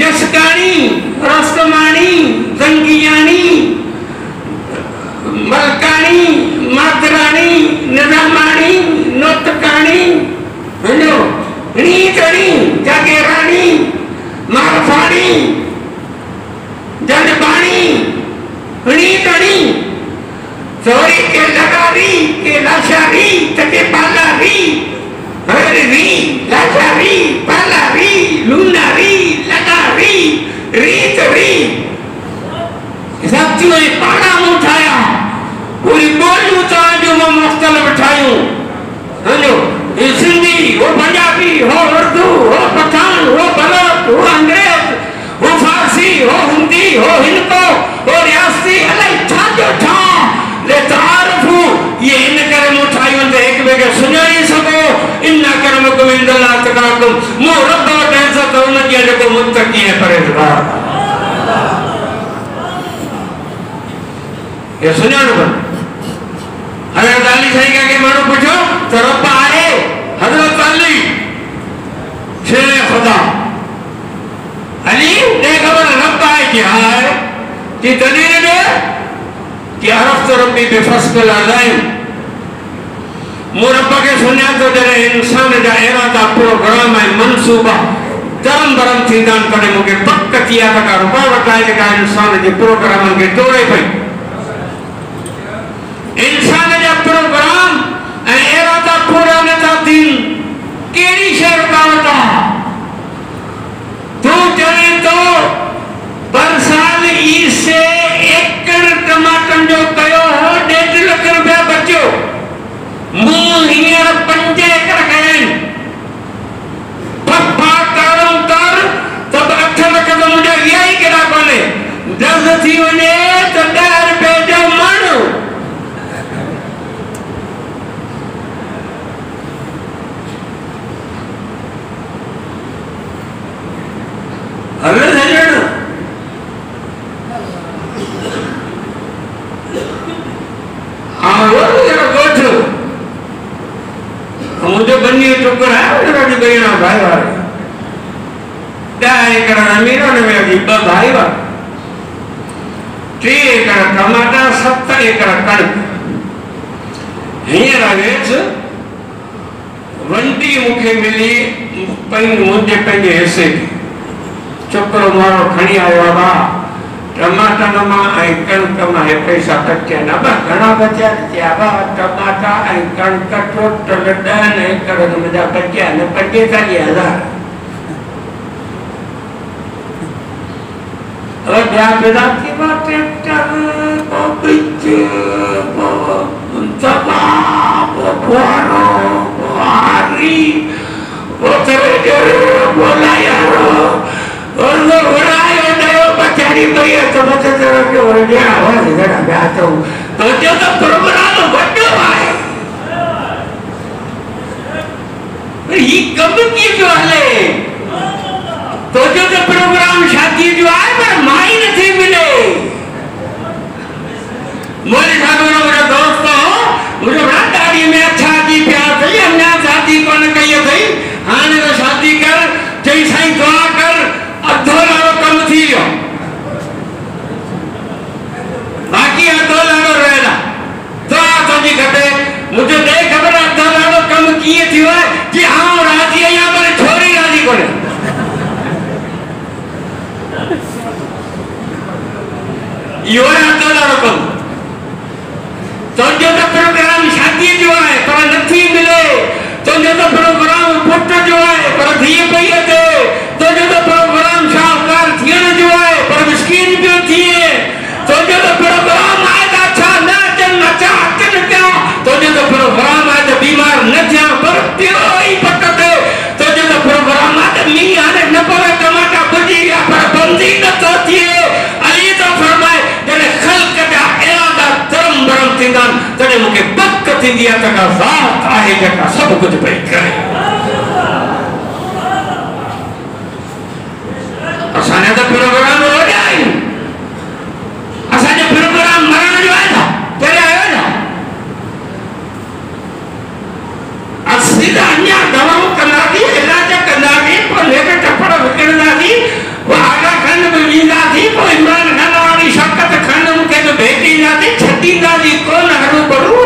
जसकानी रस्तमानी जंगियानी मलकानी मातरानी निजामानी नोतकानी हेलो नीतनी जागेरानी मारफानी जनबानी नीतनी चोरी के लगारी के लाशारी तके पालारी हरवी लाशारी पालारी लूनारी लगारी रीतरी ज़ातियों ने पाड़ा उठाया पूरी बोली उठाया जो वो मुख्तलिफ उठायूं हेलो ये सिंधी वो पंजाबी हो उर्दू हो पठान हो बलोच हो अंग्रेज हो फारसी हो हिंदी हो हिंदको हो रियासती अलाई छा जो छा ले तारफू ये इन करे उठायूं तो एक ॿिए खे सुञाणे सघो इन अक्रमकुम इंदल्लाहि अतक़ाकुम मूं रब वटि इज़त उनजी आहे जेको मुत्तक़ी ऐं परहेज़गार ये सुञाणो हज़रत अली साईं खे माण्हू पुछो त रब आहे हज़रत अली शेर खुदा अली ने ख़बर रब आहे कि आहे कि तॾहिं ने कि अरफ़्तु रब्बी बिफ़स्लिल अज़ाइम मूं रब खे सुञातो तो जॾहिं इंसान जा इरादा प्रोग्राम ऐं मनसूबा धर्म भरम थींदा आहिनि तॾहिं मूंखे पक थी आहे त का रुकावट आहे जेका इंसान जे प्रोग्रामनि खे तोड़े पई इंसान जा प्रोग्राम ऐं इरादा पूरा नथा थियनि कहिड़ी शइ रुकावट आहे तूं चवे थो बरसाल ईसे एकड़ टमाटनि जो कयो हो 1.5 लख रुपया बचियो मूं हींअर 5 एकड़ कया आहिनि पप्पा करो कर त 8 लख त मुंहिंजा इहा ई केॾा कोन्हे 10 थी वञे त 10 रुपए जो माण्हू मुझे बन्नी टुकड़ा है मेरा भी बहना भाई वाले क्या एकड़ मीरा ने मेरा दीपा भाई वाले 3 एकड़ टमाटर 70 एकड़ कणक हींअर वेच वंडी मुखे मिली मुझे पंहिंजे हिस्से की छोकरो मारो खणी आयो बा टमाटर नमा ऐं कणक मां हे पैसा कटिया न बा घणा बचिया थिया बा टमाटर ऐं कणक टोटल 10 एकड़ मुंहिंजा बचिया न 45,000 और ॿिया पैदा थी विया ट्रैक्टर पोइ बिज पोइ दवा पोइ फुआरो पोइ आरी पोइ थ्रेजर पोइ लायारो और वो उड़ायो नयो बचारी पई तो मथे ते रखियो वरी ॿिया वरी जड़ा ॿिया तो जो तो प्रोग्राम वॾो आहे ही कब की जो हले तो जो प्रोग्राम शादी जो आहे पर माई नथी मिले मोरे साधु मेरा दोस्त मुझे बड़ा दाढ़ी में अच्छा जी प्यार थई अन्या शादी कोन कई थई हाने तो शादी कर जई साईं दुआ कर अधो लाड़ो कम थी वियो बाकी अधो लाड़ो रहेला दुआ तुंहिंजी घटे मुझे दे खबर अधो लाड़ो कम कीअं थियो आहे कि हाँ राजी आहियां पर छोरी राजी कोन्हे यो अधो लाड़ो कम तुंहिंजो तो प्रोग्राम शादी जो है पर नथी मिले तुंहिंजो तो प्रोग्राम पुट जो है पर धीअ पई अचे तुंहिंजो तो प्रोग्राम शाहूकार थियण जो है पर मिस्कीन पियो थिए तुंहिंजो तो प्रोग्राम आहे त अच्छा न अचनि अच्छा अचनि पिया तुंहिंजो तो प्रोग्राम आहे त बीमार न थिया पर पियो ई पट ते तुंहिंजो तो प्रोग्राम आहे त मींहुं हाणे न पवे टमाटा भुॼी विया पर बंदी नथो थिए अली तो फरमाए जॾहिं ख़ल्क़ जा इरादा धर्म भरम थींदा तॾहिं मूंखे पक थींदी आहे त का ज़ात आहे जेका सभु कुझु पई करे असांजा त प्रोग्राम रोज़ आहिनि असांजो प्रोग्राम मरण जो आहे न कॾहिं आयो न असीं त अञा दवाऊं कंदासीं इलाज कंदासीं पोइ लेट टपड़ विकिणंदासीं पोइ आगा खंड में ॾींदासीं पोइ इमरान खान वारी शौकत खंड मूंखे बि भेटींदासीं छॾींदासीं कोन हरू भरू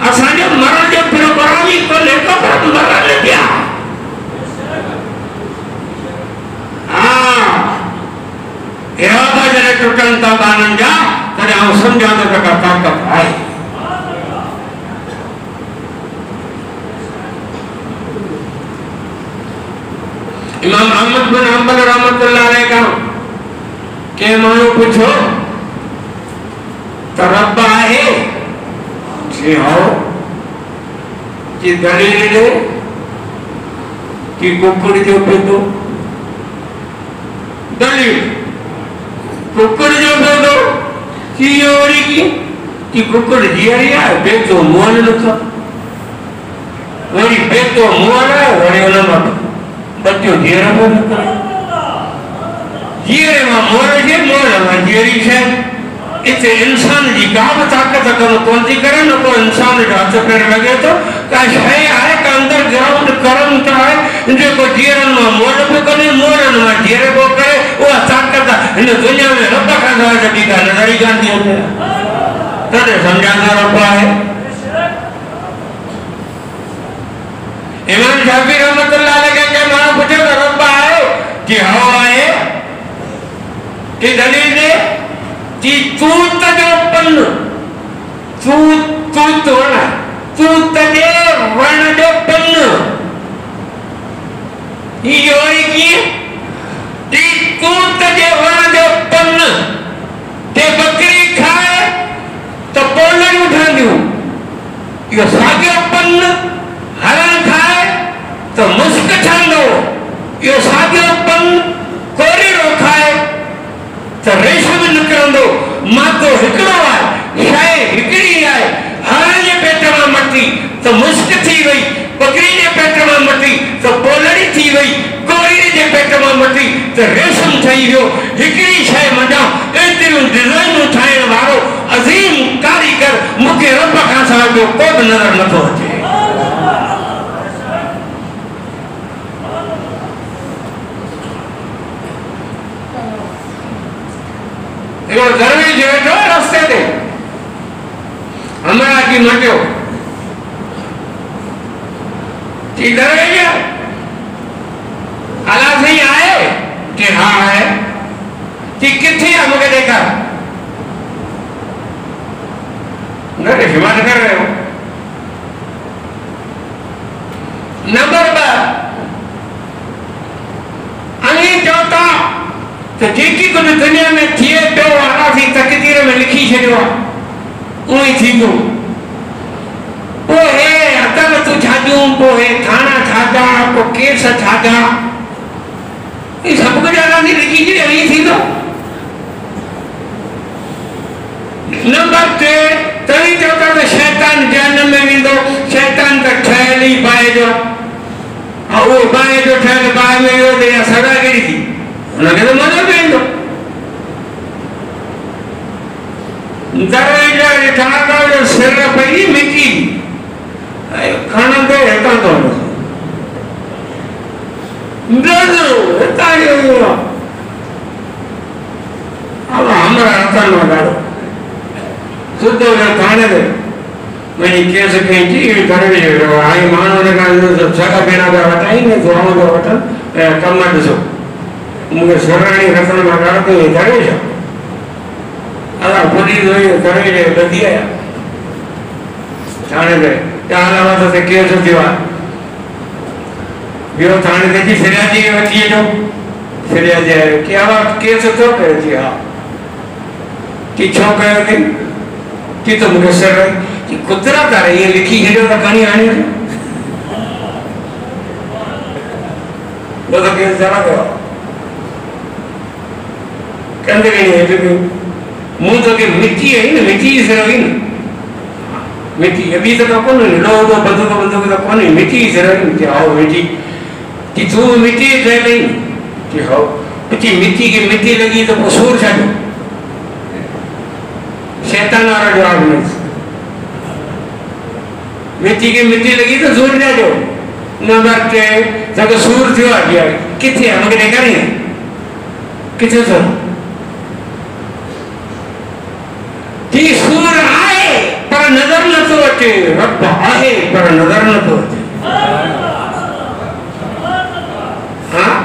असांजो मरण जो प्रोग्राम ई कोन्हे को पर मरण पिया इरादा जॾहिं टुटनि था ॿारनि जा तॾहिं आउं सम्झां थो त का ताक़त आहे इमाम अहमद बिन हंबल रहमतुल्लाह अलैह खां के माण्हू पुछो त रब आहे जी हो कि दलील ॾे कि कुकुड़ जो पेदो दलील कुकुड़ जो पेदो कि वरी कि कुकुड़ जीअरी आहे पेदो मोल नथो वरी पेदो मोल आहे वरी उन मां बच्चो जीअर पियो निकिरे जीअरे मां मोल जे मोल मां जीअरी शइ इते इंसान जी का बि ताक़त कम कोन थी करे न को इंसान जो हथ पैर लॻे थो का शइ आहे का अंडरग्राउंड करंट आहे जेको जीअरनि मां मोल पियो करे मोलनि मां जीअर पियो करे उहा ताक़त हिन दुनिया में रब खां सवाइ त ॿी का नज़र ई कान थी अचे तॾहिं सम्झां रब आहे इमाम शाफी रहमतुल्लाह अलैह के माण्हू पुछे त रब आहे कि हवा आहे कि दलील दे कि तूत जो पन तूत वण तूत जे वण जो पन इहो ई कीअं कि तूत जे वण जो पन ते बकरी खाए त पोलड़ियूं ठहंदियूं इहो साॻियो पन हरण खाए तो मुस्क ठहंदो इहो साॻियो पन कोरीड़ो खाए तो रेशम निकिरंदो मातो हिकिड़ो आहे शइ हिकिड़ी आहे हरण जे पेट मां मटी तो मुस्क थी वई बकरी जे पेट मां मटी तो पोलड़ी थी वई कोरीड़े जे पेट मां मटी तो रेशम ठही वियो हिकिड़ी शइ मञा एतिरियूं डिज़ाइनूं ठाहिण वारो अज़ीम कारीगर मूंखे रब खां सवाइ ॿियो को बि नज़र नथो अचे की मटियो थी डरे गया आला सही आए कि हाँ है कि किथे है मुझे देखा न हिमात कर रहे हो नंबर 2 अने चौथा तो जेकी कुछ दुनिया में थिए पियो आसी तकदीर में लिखी छड़ियो उई थींदो पोइ अदालतूं छाॾियूं पोइ थाणा छाॾा पोइ केस छाॾा ये सब कुछ आराम से लिखी छड़ियो ई थींदो नंबर 3 तरी चौथा तो शैतान जहन्नम में वेंदो शैतान तो ठहियल ई बाहि जो वो बाहि जो ठहियल बाहि में वियो त सदा कहिड़ी थी उनखे तो मज़ो पवंदो दरवेजा ठाणा जो सिर पई मिटी खणंदे हितां थो हितां जो अब हमरा हथनि में ॾाढो सुधो थाने ते वही केस कई करे वियो आई माण्हू हुन खां सगा भेणा पिया वठाई न दुआऊं पिया वठनि कम ॾिसो मूंखे सुहिराणी रखण मां ॾाढो करे छा अला पुलिस हुई करे ॿधी आया थाने ते चार वक़्त ते केस थियो आहे वियो थाने ते जी फिरियादी वठी अचो फिरियादी आयो कि आवाज़ केस थियो कयो जी हा कि छो कयो अथई कि तो मुझे सर कि कुदरत आ रही है लिखी है जो कहानी आनी है वो तो केस चला गया कहते नहीं है जो मुंह तो कि मिट्टी है ना मिट्टी से रही ना मिट्टी अभी तक कौन नहीं लो तो बंदूक तो कौन नहीं मिट्टी से रही कि आओ मिट्टी कि तू मिट्टी से नहीं कि हो मिट्टी की मिट्टी लगी तो कसूर छाड़ो शैतान वाला जवाब नहीं मिट्टी की मिट्टी लगी तो जोर दे दो नंबर 3 जब सूर थियो आ गया किथे है मुझे देखा नहीं किथे तो कि सूर आए पर नजर न तो अचे रब आए पर नजर न तो अचे हाँ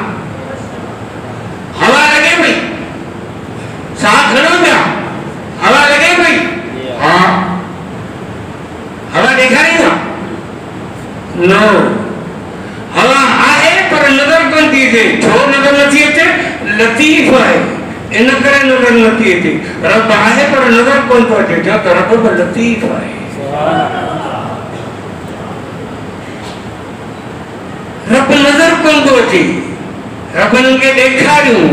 हवा लगे भाई साथ खड़ो गया हवा लगे भाई हाँ हवा देखा नहीं ना नो हवा आए पर नजर कोन थी अचे छो नजर नथी अचे लतीफ़ है इन करे नजर नथी अचे रब आहे पर नजर कोन थो अचे छो त रब बि लतीफ़ आहे रब नजर कोन थो अचे रब उनखे ॾेखारियूं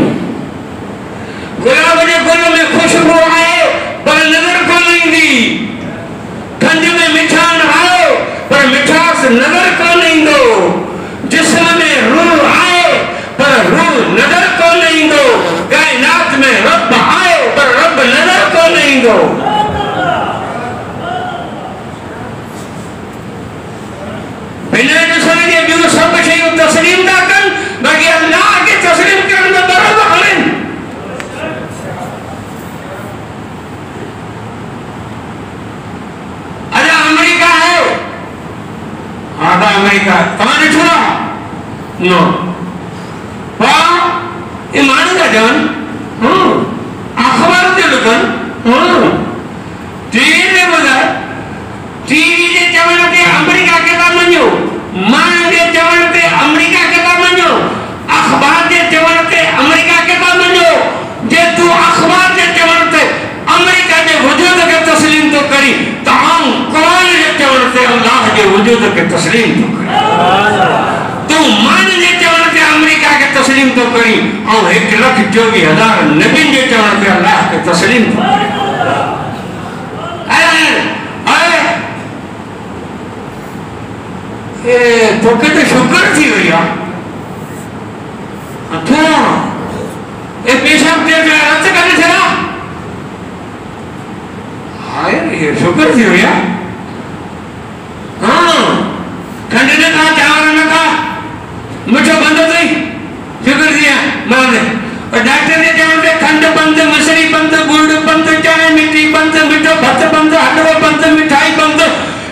गुलाब जे गुल में खुशबू आए पर नजर कोन ईंदी खंड में मिठाण आए पर मिठास नजर कोन ईंदो जिस्म में रूह आए पर रूह नजर कोन ईंदो कायनात में रब आए पर रब नजर कोन ईंदो बिना ॾिसण जे ॿियूं सभु शयूं तस्लीम था कनि बाक़ी अल्लाह खे तस्लीम करण में बराबरि हलनि आधा अमेरिका तमाम छोड़ा नो वाह ये मानू का जान अखबार के लुकन टीवी ने बोला टीवी के चवण ते अमेरिका के ता मञो मान के चवण ते अमेरिका के ता मञो अखबार के चवण ते अमेरिका के ता मञो जे तू अखबार के चवण ते अमेरिका के वजूद के तस्लीम तो करी तमाम कुरान के चवण ते अल्लाह के वजूद के तस्लीम तो करी तू मान जे चवण ते अमेरिका के तस्लीम तो करी और 1,24,000 नबी के चवण ते अल्लाह के तस्लीम तो करी तो के शुक्र थी भैया अथवा ये पेशाब के रद्द करने चला हाय ये शुक्र थी भैया हाँ ठंडे ने कहा चावल ने कहा मुझे बंद थी शुक्र दिया मान और डॉक्टर ने क्या उठे खंड बंद, मिश्री बंद, गुड़ बंद, चाय मिट्टी बंद, मिठो भत बंद, हलवा बंद, मिठाई बंद,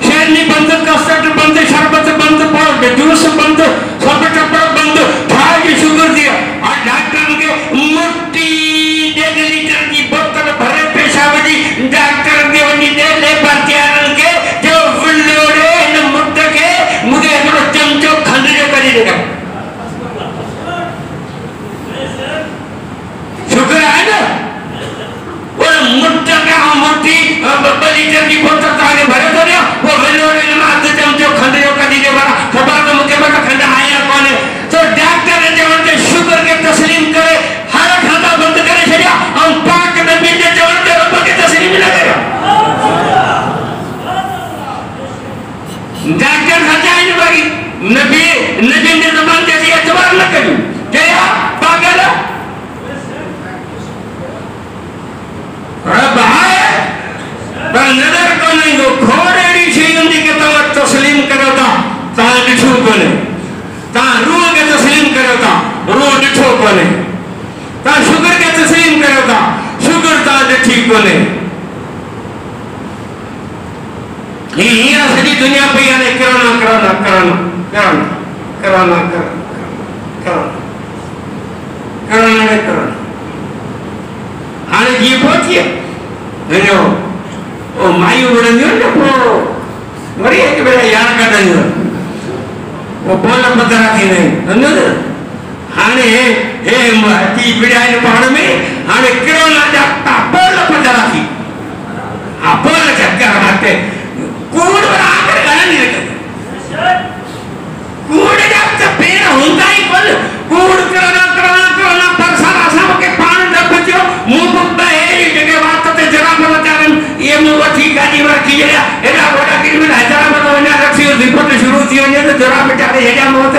शेरनी बंद, कस्टर्ड बंद, शरबत बंद, पाउडर जूस बंद, सब टप्पा बंद, थाली शुगर दिया और डॉक्टर के मुट्ठी 1 लीटर की बोतल भरे पेशाब दी डॉक्टर के वनी दे ले पर्चियान के जो फुल्लोड़े न मुट्ठ के मुझे अपना चमचो खंडे करी देगा। शुक्र है ना वो मुट्ठ का मुट्ठी 2 लीटर की बोतल ताने भरे तो नहीं वो फुल्लोड़े न मारते चमचो खंडे करी देगा। खबर तो मुझे पता खंडा आया कौन है तो डॉक्टर ने जब उनके शुगर के तस्लीम करे हर खाता बंद करे छड़िया हम पाक नबी ने जब उनके रब के तस्लीम न करे डॉक्टर हजाई ने बाकी नबी ने जबान जैसी एतबार न करी क्या पागल रब है पर नजर को नहीं दो खोरेड़ी छींदी के तस्लीम करो ता निठू कोने ता रूह के तस्लीम करो ता रूह निठो कोने ता शुगर के तस्लीम करो ता शुगर ता निठी कोने ये सॼी दुनिया पे यानी करोना हाणे जीअं पहुची वञो ओ मायूं विढ़ंदियूं न पोइ वरी हिकु भेरा यार कढंदियूं वो बोल पधरा थी नहीं हाणे हे अची विढ़िया आहिनि पाण में हाणे करोना जा बोल पधरा थी हा बोल चक्कर मारते कूड़ बराबर गलत नहीं लगता कूड़ जब तक पेड़ होता ही बोल कूड़ करोना पर सारा सब के पान दब जो मुंह पे है जगह बात तो जरा मत जान ये मुंह ठीक गाड़ी में की जरा एरा बड़ा की में हजार मत होने रखी रिपोर्ट शुरू थी वने तो जरा बेचारे हेजा मत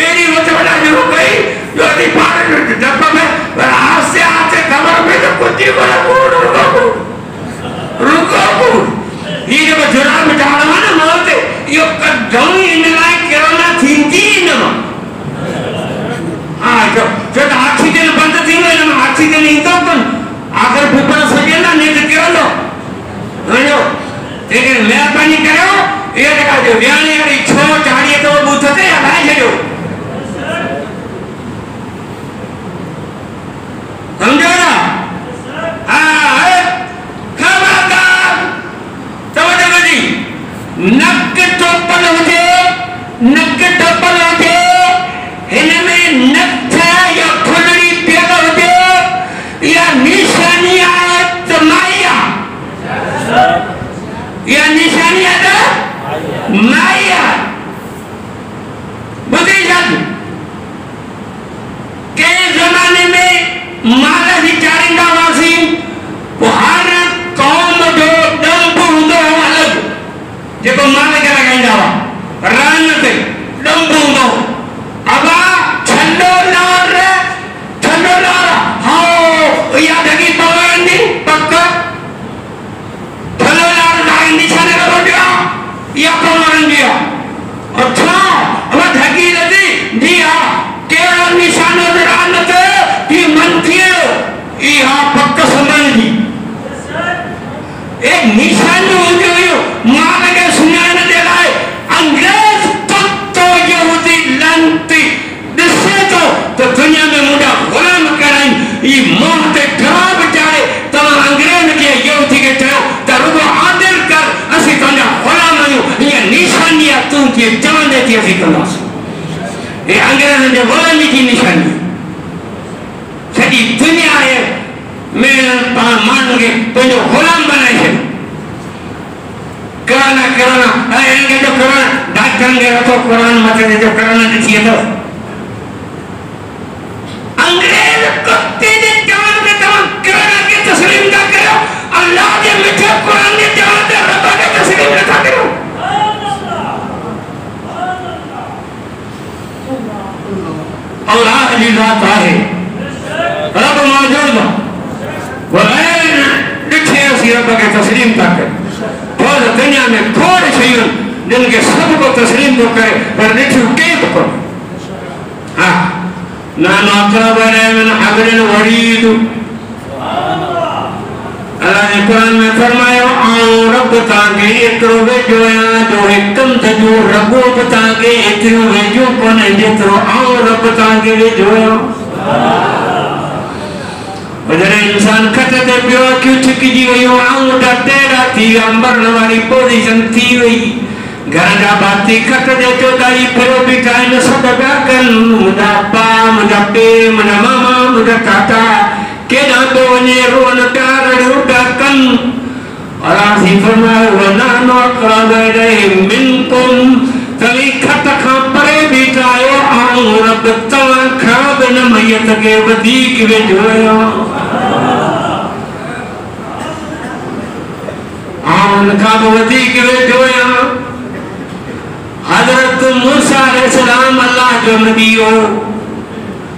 एरी मत बड़ा शुरू गई जो दी पान डब्बा में पर आस्ते आस्ते खबर में तो कुछ ही बड़ा रुको ये जब जरा बेचारा ना मत यो कदम इन लाइक कोरोना थींदी न हां जो ऑक्सीजन बंद थी ना ऑक्सीजन इंतो कन आखिर ऊपर सके ना नहीं तो क्यों लो हलो लेकिन मेहरबानी करो ये लगा जो व्याने वाली छो चाड़िए तो बूथते या भाई छो समझो ना हां खबरदार तवज्जो करी नक टोपल होते इनमें नक या खुलड़ी पेड़ होते या निशानी है तो माया या निशानी है तो माया बुद्धि जान के जमाने में माला ही चारिंदा वासी वो हर कौम जो डंप हुंदो अलग जेको माला के लगाइंदा हुआ रान ते डंप हुंदो अब छंडो लार हां या दगी पवंदी पक्का छंडो लार लाइन निशाने करो दिया या पवन दिया अच्छा अब धगी लदी दिया केवल निशानो रान ते की मन थियो या पक्का समझी एक निशान हो जो माला के सुनाने दे लाए अंग्रेज तो यहूदी लंती दिसे तो दुनिया में मुझे गुलाम कराएं ये मोहते डरा बेचारे तो अंग्रेज के यहूदी के चलो तरुगो आदर कर असी तो ना गुलाम नहीं ये निशानियां तुम के जान देती है फिक्र ये अंग्रेज ने गुलामी की निशानी सभी दुनिया है मैं मान के तो जो गुलाम बनाए हैं कोरोना इनके जो कोरोना डॉक्टर ने तो कोरोना मत दे जो कोरोना नहीं तो अंग्रेज कुत्ते ने जान के तमाम कोरोना के तस्लीम का करो अल्लाह के मिठे कुरान ने जान के रब के तस्लीम ना करो अल्लाह की जात है रब मौजूद है वो लिखे उसी रब के तस्लीम तक और दुनिया में थोड़े शयूं जिनके सबको तस्लीम तो करे पर लिखियो के तो हाँ नानु अक़रब इलैहि मिन हब्लिल वरीद। अल्लाह ने कुरान में फरमायो आऊं रब ताके एतिरो वेझो आहियां जो हिकदम जो रबो बि ताके एतिरो वेझो कोन्हे जेतिरो आऊं रब ताके वेझो आहियां। जॾहिं इंसान खट ते पियो अखियूं छिकिजी वियूं आऊं टेढ़ा थी विया मरण वारी पोज़ीशन थी वई। घर जा भाती खट ते चोदाई फिरो बीठा आहिनि सॾ पिया कनि मुंहिंजा पा मुंहिंजा पे मुंहिंजा मामा मुंहिंजा चाचा केॾां थो वञे रोअनि पिया रड़ियूं पिया कनि। अलाह फरमायो वनानु अक़रब इलैहि मिनकुम तव्हीं खट खां परे बीठा आहियो आऊं रब तव्हां खां बि हिन मैयत खे वधीक वेझो आहियां। आऊं हुन खां बि वधीक वेझो आहियां। हज़रत मूसा अलैहिस्सलाम अल्लाह जो नबी हो।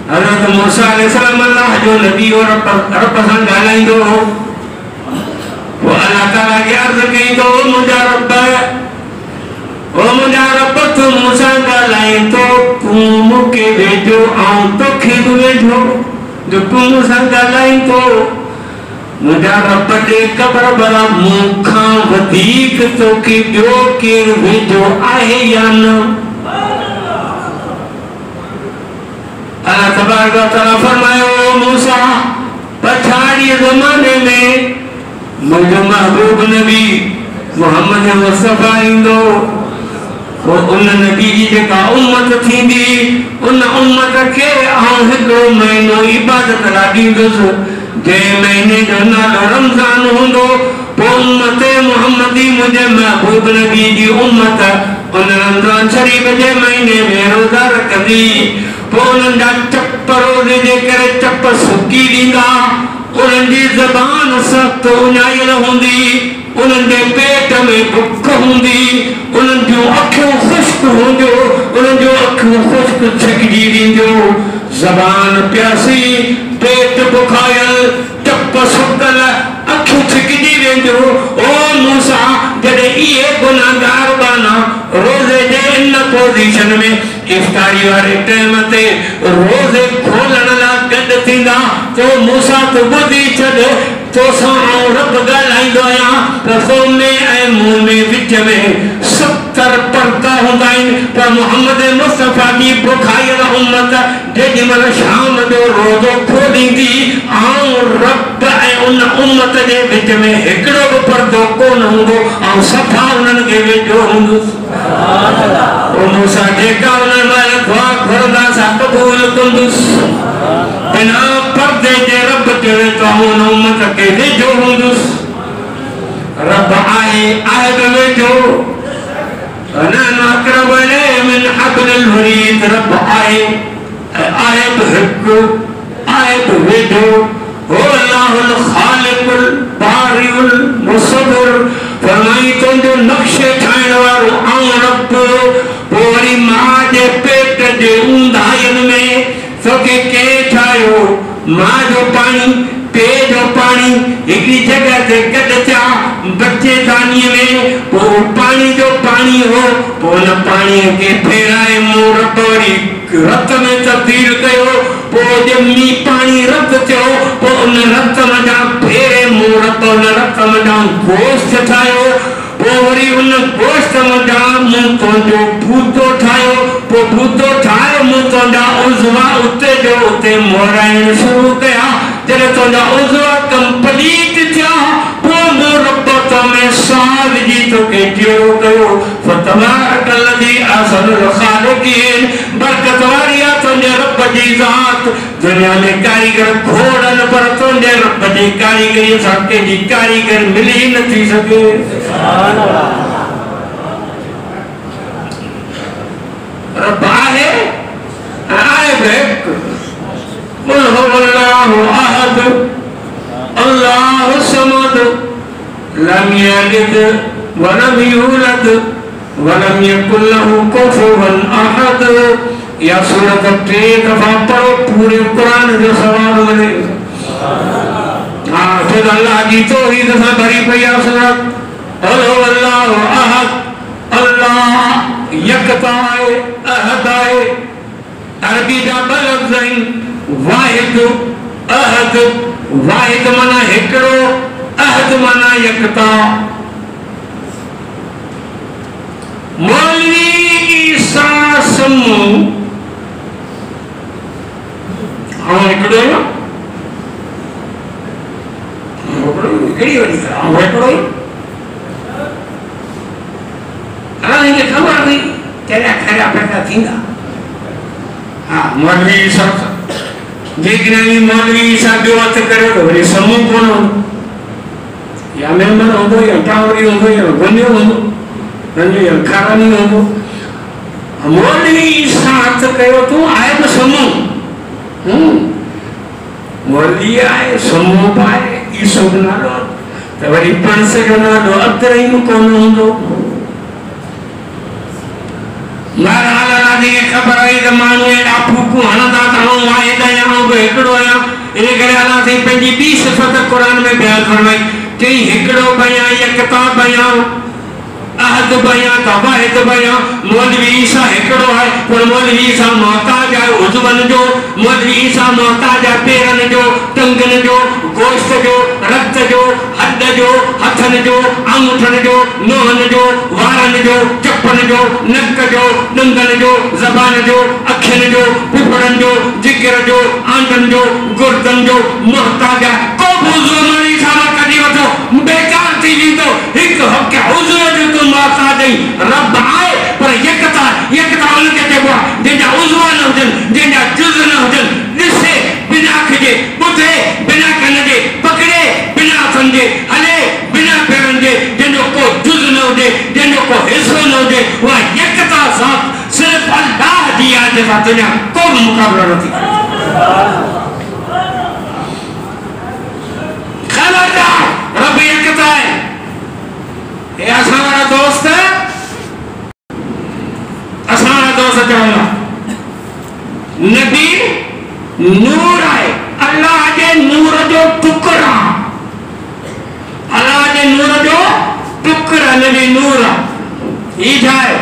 हज़रत मूसा अलैहिस्सलाम अल्लाह जो नबी हो। रब सां ॻाल्हाईंदो हो। वो अल्लाह ताला खे अर्ज़ कई तो मुंहिंजा रब तूं मूंसां ॻाल्हाईं तो तूं मूंखे वेझो ऐं तोखे बि वेझो जो तूं मूंसां ॻाल्हाईं तो मुंहिंजा रब ॾे ख़बर भला मूंखां वधीक तोखे ॿियो केरु वेझो आहे या न। अल्लाह तबारक व तआला फरमायो मूसा पछाड़ीअ ज़माने में मुंहिंजो महबूब नबी मोहम्मद मुस्तफ़ा ईंदो। उन नबी जी जेका उम्मत थींदी उन उम्मत खे आउं हिकिड़ो महीनो इबादत लाइ ॾींदुसि जंहिं महीने जो नालो रमज़ान हूंदो। पोइ उम्मत मुहम्मदी मुंहिंजे महबूब नबी जी उम्मत उन रमज़ान शरीफ़ जे महीने में रोज़ा रखंदी। पोइ उन्हनि जा चप रोज़े जे करे चप सुकी ॾींदा। उन्हनि जी ज़बान सख़्त उञायल हूंदी। उन्हनि जे पेट में बुख हूंदी। उन्हनि जूं अखियूं ख़ुश्क हूंदियूं। उन्हनि जूं अखियूं ख़ुश्क छिकिजी ॾींदियूं। ज़बान प्यासी पेट बुखायल चप सुकल अखियूं छिकिजी वेंदियूं। ओ मूसा जॾहिं इहे गुनाहगार बाना रोज़े जे इन पोज़ीशन में इफ्तारी वारे टाइम ते रोज़े खोलण लाइ गॾु थींदा तो मूसा तो ॿुधी छॾ तोसां आउं रब ॻाल्हाईंदो आहियां त सोने ऐं मुंहं में विच में 70 पर्दा हूंदा आहिनि। पर मोहम्मद मुस्तफ़ा जी बुखायल उम्मत जेॾीमहिल शाम जो रोज़ो खोलींदी आउं रब ऐं उन उम्मत जे विच में हिकिड़ो बि पर्दो कोन हूंदो ऐं सफ़ा उन्हनि खे वेझो हूंदुसि। मूसा जेका उन महिल दुआ घुरंदा सां क़बूल कंदुसि। बिना पर्दे जे रब चवे त उन उम्मत खे वेझो हूंदुसि। रब आहे बि वेझो। वनानु अक़रब इलैहि मिन हब्लिल वरीद। रब आहे बि हिकु आहे बि वेझो। हो अल्लाहुल ख़ालिकुल बारिउल मुसव्विर। फरमाई तुंहिंजो नक्शे ठाहिण वारो आउं रब। पोइ वरी मां जे पेट जे ऊंदाहियुनि में तोखे कंहिं ठाहियो। मां जो पाणी पे जो पाणी हिकिड़ी जॻह ते गॾु थिया बच्चेदानीअ में। पोइ पाणी जो पाणी हो। पोइ हुन पाणीअ खे फेराए मूं रब वरी रत में तब्दील कयो। पोइ ॼमी पाणी रत थियो। पोइ उन रत मथां फेरे मूं रब उन रत मथां गोश्त ठाहियो। पोइ वरी उन गोश्त मथां मूं तुंहिंजो बूतो ठाहियो। पोइ बूतो ठाहे मूं तुंहिंजा उज़वा उते जो उते मोराइण शुरू कया। जॾहिं तुंहिंजा उज़वा कंप्लीट थिया पोइ मूं रब तोमें साह विझी तोखे जहिड़ो कयो। फतबारकल्लज़ी अहसनुल ख़ालिक़ीन। बरकत वारी आहे तुंहिंजे रब जी ज़ात। दुनिया में कारीगर खोड़नि पर तुंहिंजे रब जी कारीगरीअ सां कंहिंजी कारीगर मिली ही नथी सघे। रब आहे बि हिकु। क़ुल हुवल्लाहु अहद अल्लाहु समद लम यलिद वलम यूलद वलम यकुल लहू कुफुवन अहद। या सूरत 3 दफ़ा पढ़ो पूरे कुरान जो सवाल वञे। हाँ फिर अल्लाह जी तौहीद सां भरी पई आहे सूरत। क़ुल हुवल्लाहु अहद। अल्लाह यकता आहे अहद आहे। अरबी जा ब लफ्ज़ आहिनि, वाहिद अहद। वाहिद माना हिकिड़ो, अहद माना यकता। मौलवी ईसा समूह हिकिड़ो न, हिकिड़ी वॾी हिकिड़ो ई। हिनखे ख़बर हुई कहिड़ा खरा पैदा थींदा। हा मौलवी ईसा, जेकॾहिं मौलवी ईसा ॿियो हथु करे त वरी समूह कोन हूंदो, या मेंबर हूंदो, या टावरी हूंदो, या गुंडियो हूंदो, या खारानी हूंदो। मौलवी ईसा हथु कयो तूं, आहे बि समूह। मौलवी आहे, समूह बि आहे, ईसो बि नालो, त वरी पंस जो नालो अतरईम कोन हूंदो। ख़बर आई त माण्हू एॾा फूकूं हणंदा त वाहिद आहियां, हिकिड़ो आहियां। इन करे अलाह साईं पंहिंजी ॿी सिफ़त क़ुर में बयानु फरमाई, चई हिकिड़ो बयां, यकता बयां, अहद बयां, वाहिद बयां। मौलवी ईसा हिकिड़ो आहे, पर मौलवी ईसा मोहताज आहे उज़वनि जो। मौलवी ईसा मोहताज आहे पेरनि जो, टंगनि जो, गोश्त जो, रक्त जो, हॾ जो, हथनि जो, आंगूठनि जो, मुंहनि जो, वारनि जो, चपनि जो, नक जो, ॾंगनि जो, ज़बान जो, अखियुनि जो, फिफड़नि जो, जिगर जो, आंडनि जो, गुर्दनि जो मोहताज आहे। को बि उज़व मौलवी ईसा मां कढी वठो, बेकार थी वेंदो। हिकु हक़ उज़व जो तूं मोहताज आहीं, रब आहे पर यकता। यकता उनखे चइबो आहे जंहिंजा उज़व न हुजनि, जंहिंजा जुज़ न हुजनि। ॾिसे बिना अखि जे, ॿुधे बिना कन जे, पकड़े बिना हथनि जे, हले बिना पेरनि जे, जंहिंजो को जुज़ न हुजे, जंहिंजो को हिसो न हुजे, उहा यकता सां सिर्फ़ अल्लाह जी आहे, जंहिंसां तुंहिंजा को बि मुक़ाबिलो न थी करे। ख़बरदार, रब यकता आहे। हे असां वारा दोस्त, असां वारा दोस्त चवंदा नबी नूर आहे, अल्लाह जे नूर जो टुकड़ा, अल्लाह जे नूर जो टुकड़ा, नबी नूर आहे। ही छा आहे?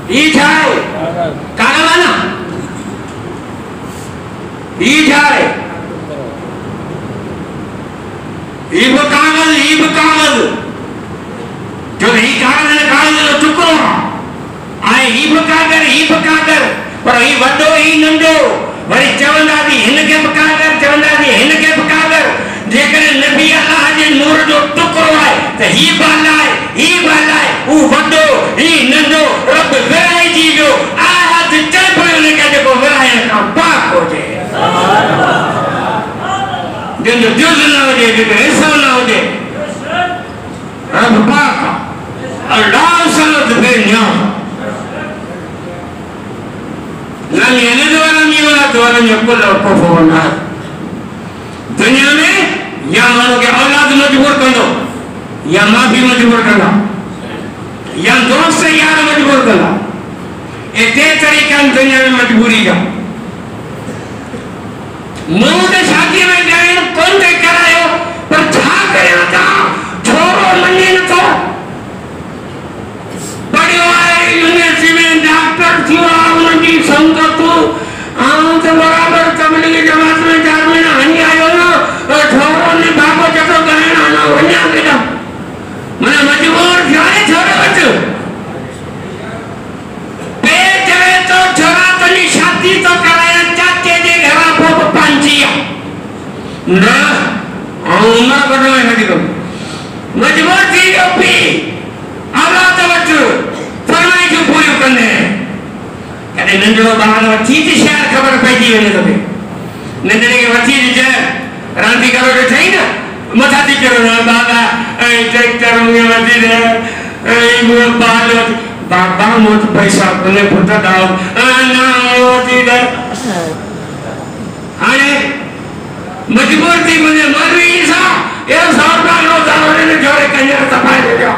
ही छा आहे? कागज़ आहे न? ही छा आहे? ही बि कागज़, ही बि कागज़, जो ही कागज़ जो टुकड़ो आहे। ही बि कागर, ही बि कागर, पर ही वॾो, ही नंढो। वरी चवंदासीं हिनखे बि कागर, चवंदासीं हिनखे बि कागर। जेकॾहिं नबी अल्लाह जे नूर जो टुकड़ो आहे त ही बि अल्लाह आहे, ही बि अल्लाह आहे, हू वॾो, ही नंढो। रब विराइजी वियो, आयत चए पियो हुनखे जेको विराइण खां पाक हुजे, जंहिंजो जुज़ न हुजे, जंहिंजो हिसो न हुजे। रब पाक आहे, अल्लाह सलत बेनियाज़। लम यलिद वलम यूलद वलम यकुल लहु कुफुवन अहद। दुनिया में या माण्हू खे औलाद मजबूर कंदो, या माफ़ी मजबूर कंदा, या दोस्त यार मजबूर कंदा। ये टे तरीक़ा आहिनि दुनिया में मजबूरी जा। मूं त शादी में ॼाण कोन ते करायो, पर छा करियां था, छोरो मञे नथो। पढ़ियो आहे यूनिवर्सिटी में, डॉक्टर थियो आहे, उनजी संगतूं आऊं त बराबरि तबलीग जमात में 4 महीना हणी आयो न, छोरो ने बाबो चटो ॻाइणु न वञा केॾा, माना मजबूर थियो आहे छोरो वटि। पे चवे थो छोरा तुंहिंजी शादी थो करायां चाचे जे घरां, पोइ बि पंहिंजी आहे न, ऐं उमिरि कढण छॾी कयो। मजबूर थी वियो पीउ औलाद वटि फरमाइशूं पूरियूं कंदे। कॾहिं नंढड़ो ॿार वठी थी शहर ख़बर पइजी वञे तोखे, नंढड़े खे वठी ॾिजे, रांदीगर ॾिठई न, मथां थी करो बाबा ऐं ट्रैक्टर में वठी ॾे, ऐं बाल बाबा मूं वटि पैसा कोन्हे पुट ॾाओ, न वठी ॾे। हाणे मजबूर थी वञे, मौलवी ईसा इहो 100 रुपया रोज़ा वञे जोड़े कंजर तपाए ॾियो।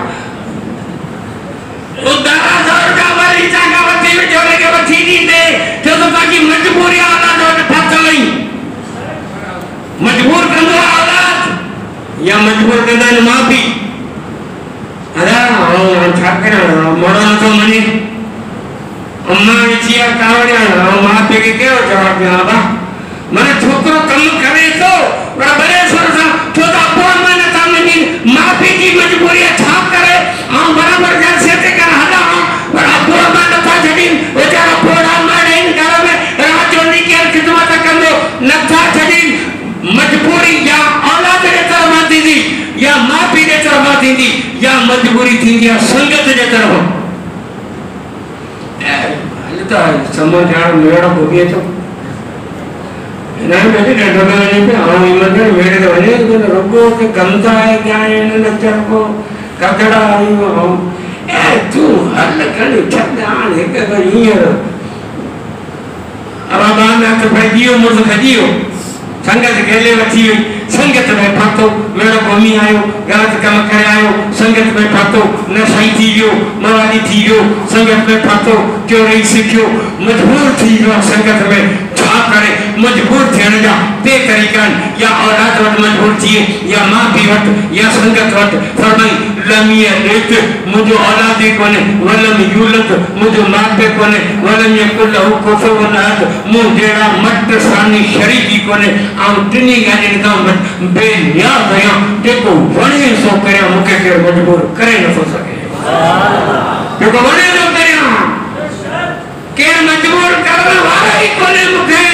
उधारा 100 रुपया वरी चाका वठी जोड़े खे वठी ॾींदे, छो त बाक़ी मजबूरी औलाद वटि फाथल आहीं। मजबूर कंदो आहे औलाद, या मजबूर कंदा आहिनि माउ पीउ। अरे छा करियां, मोड़ो नथो मञे, मां चिया कावड़िया मां पे के केड़ो जवाब दिया बा माने छोकरो कम करे तो बराबर सर सा तो अपोर माने सामने मां पे की मजबूरी छा करे हम बराबर जन से ते कर हला पर अपोर माने था जदी बेचारा पोड़ा माने इन घर में राजो निकल खिदमत कंदो नथा जदी मजबूरी या औलाद के तरफ थी या मां पी के तरफ थी या मजबूरी थी या संगत के तरफ हलता समझ आ मेरा भोगे तो ना मेरे डर में नहीं पे हां हिम्मत मेरे तो नहीं तो रोगो के गंदा है क्या है न चर को कचड़ा आई हो ए तू हल कर छद आने के तो ये अब बान तो भजियो मुझ खजियो संगत गेले वठी संगत में फातो मेरा भूमि आयो गलत कम करे आयो संगत में फातो न सही थी गयो मवाली थी गयो संगत में फातो क्यों नहीं सीखियो मजबूर थी गयो संगत में छा करे मजबूर थियण जा ते तरीका या औलाद वट मजबूर थी या मां भी वट या संगत वट फरमाई लमिया लेत मुझो औलाद कोने वलम यूलत मुझो मां पे कोने वलम यकुल हु कुफुवनात मु जेड़ा मट सानी शरीकी कोने आउ टिनी गाजन का बेनियाज आया देखो वणे सो करे मुके के मजबूर करे न हो सके देखो वणे न करे के मजबूर करने वाला ही कोने मुके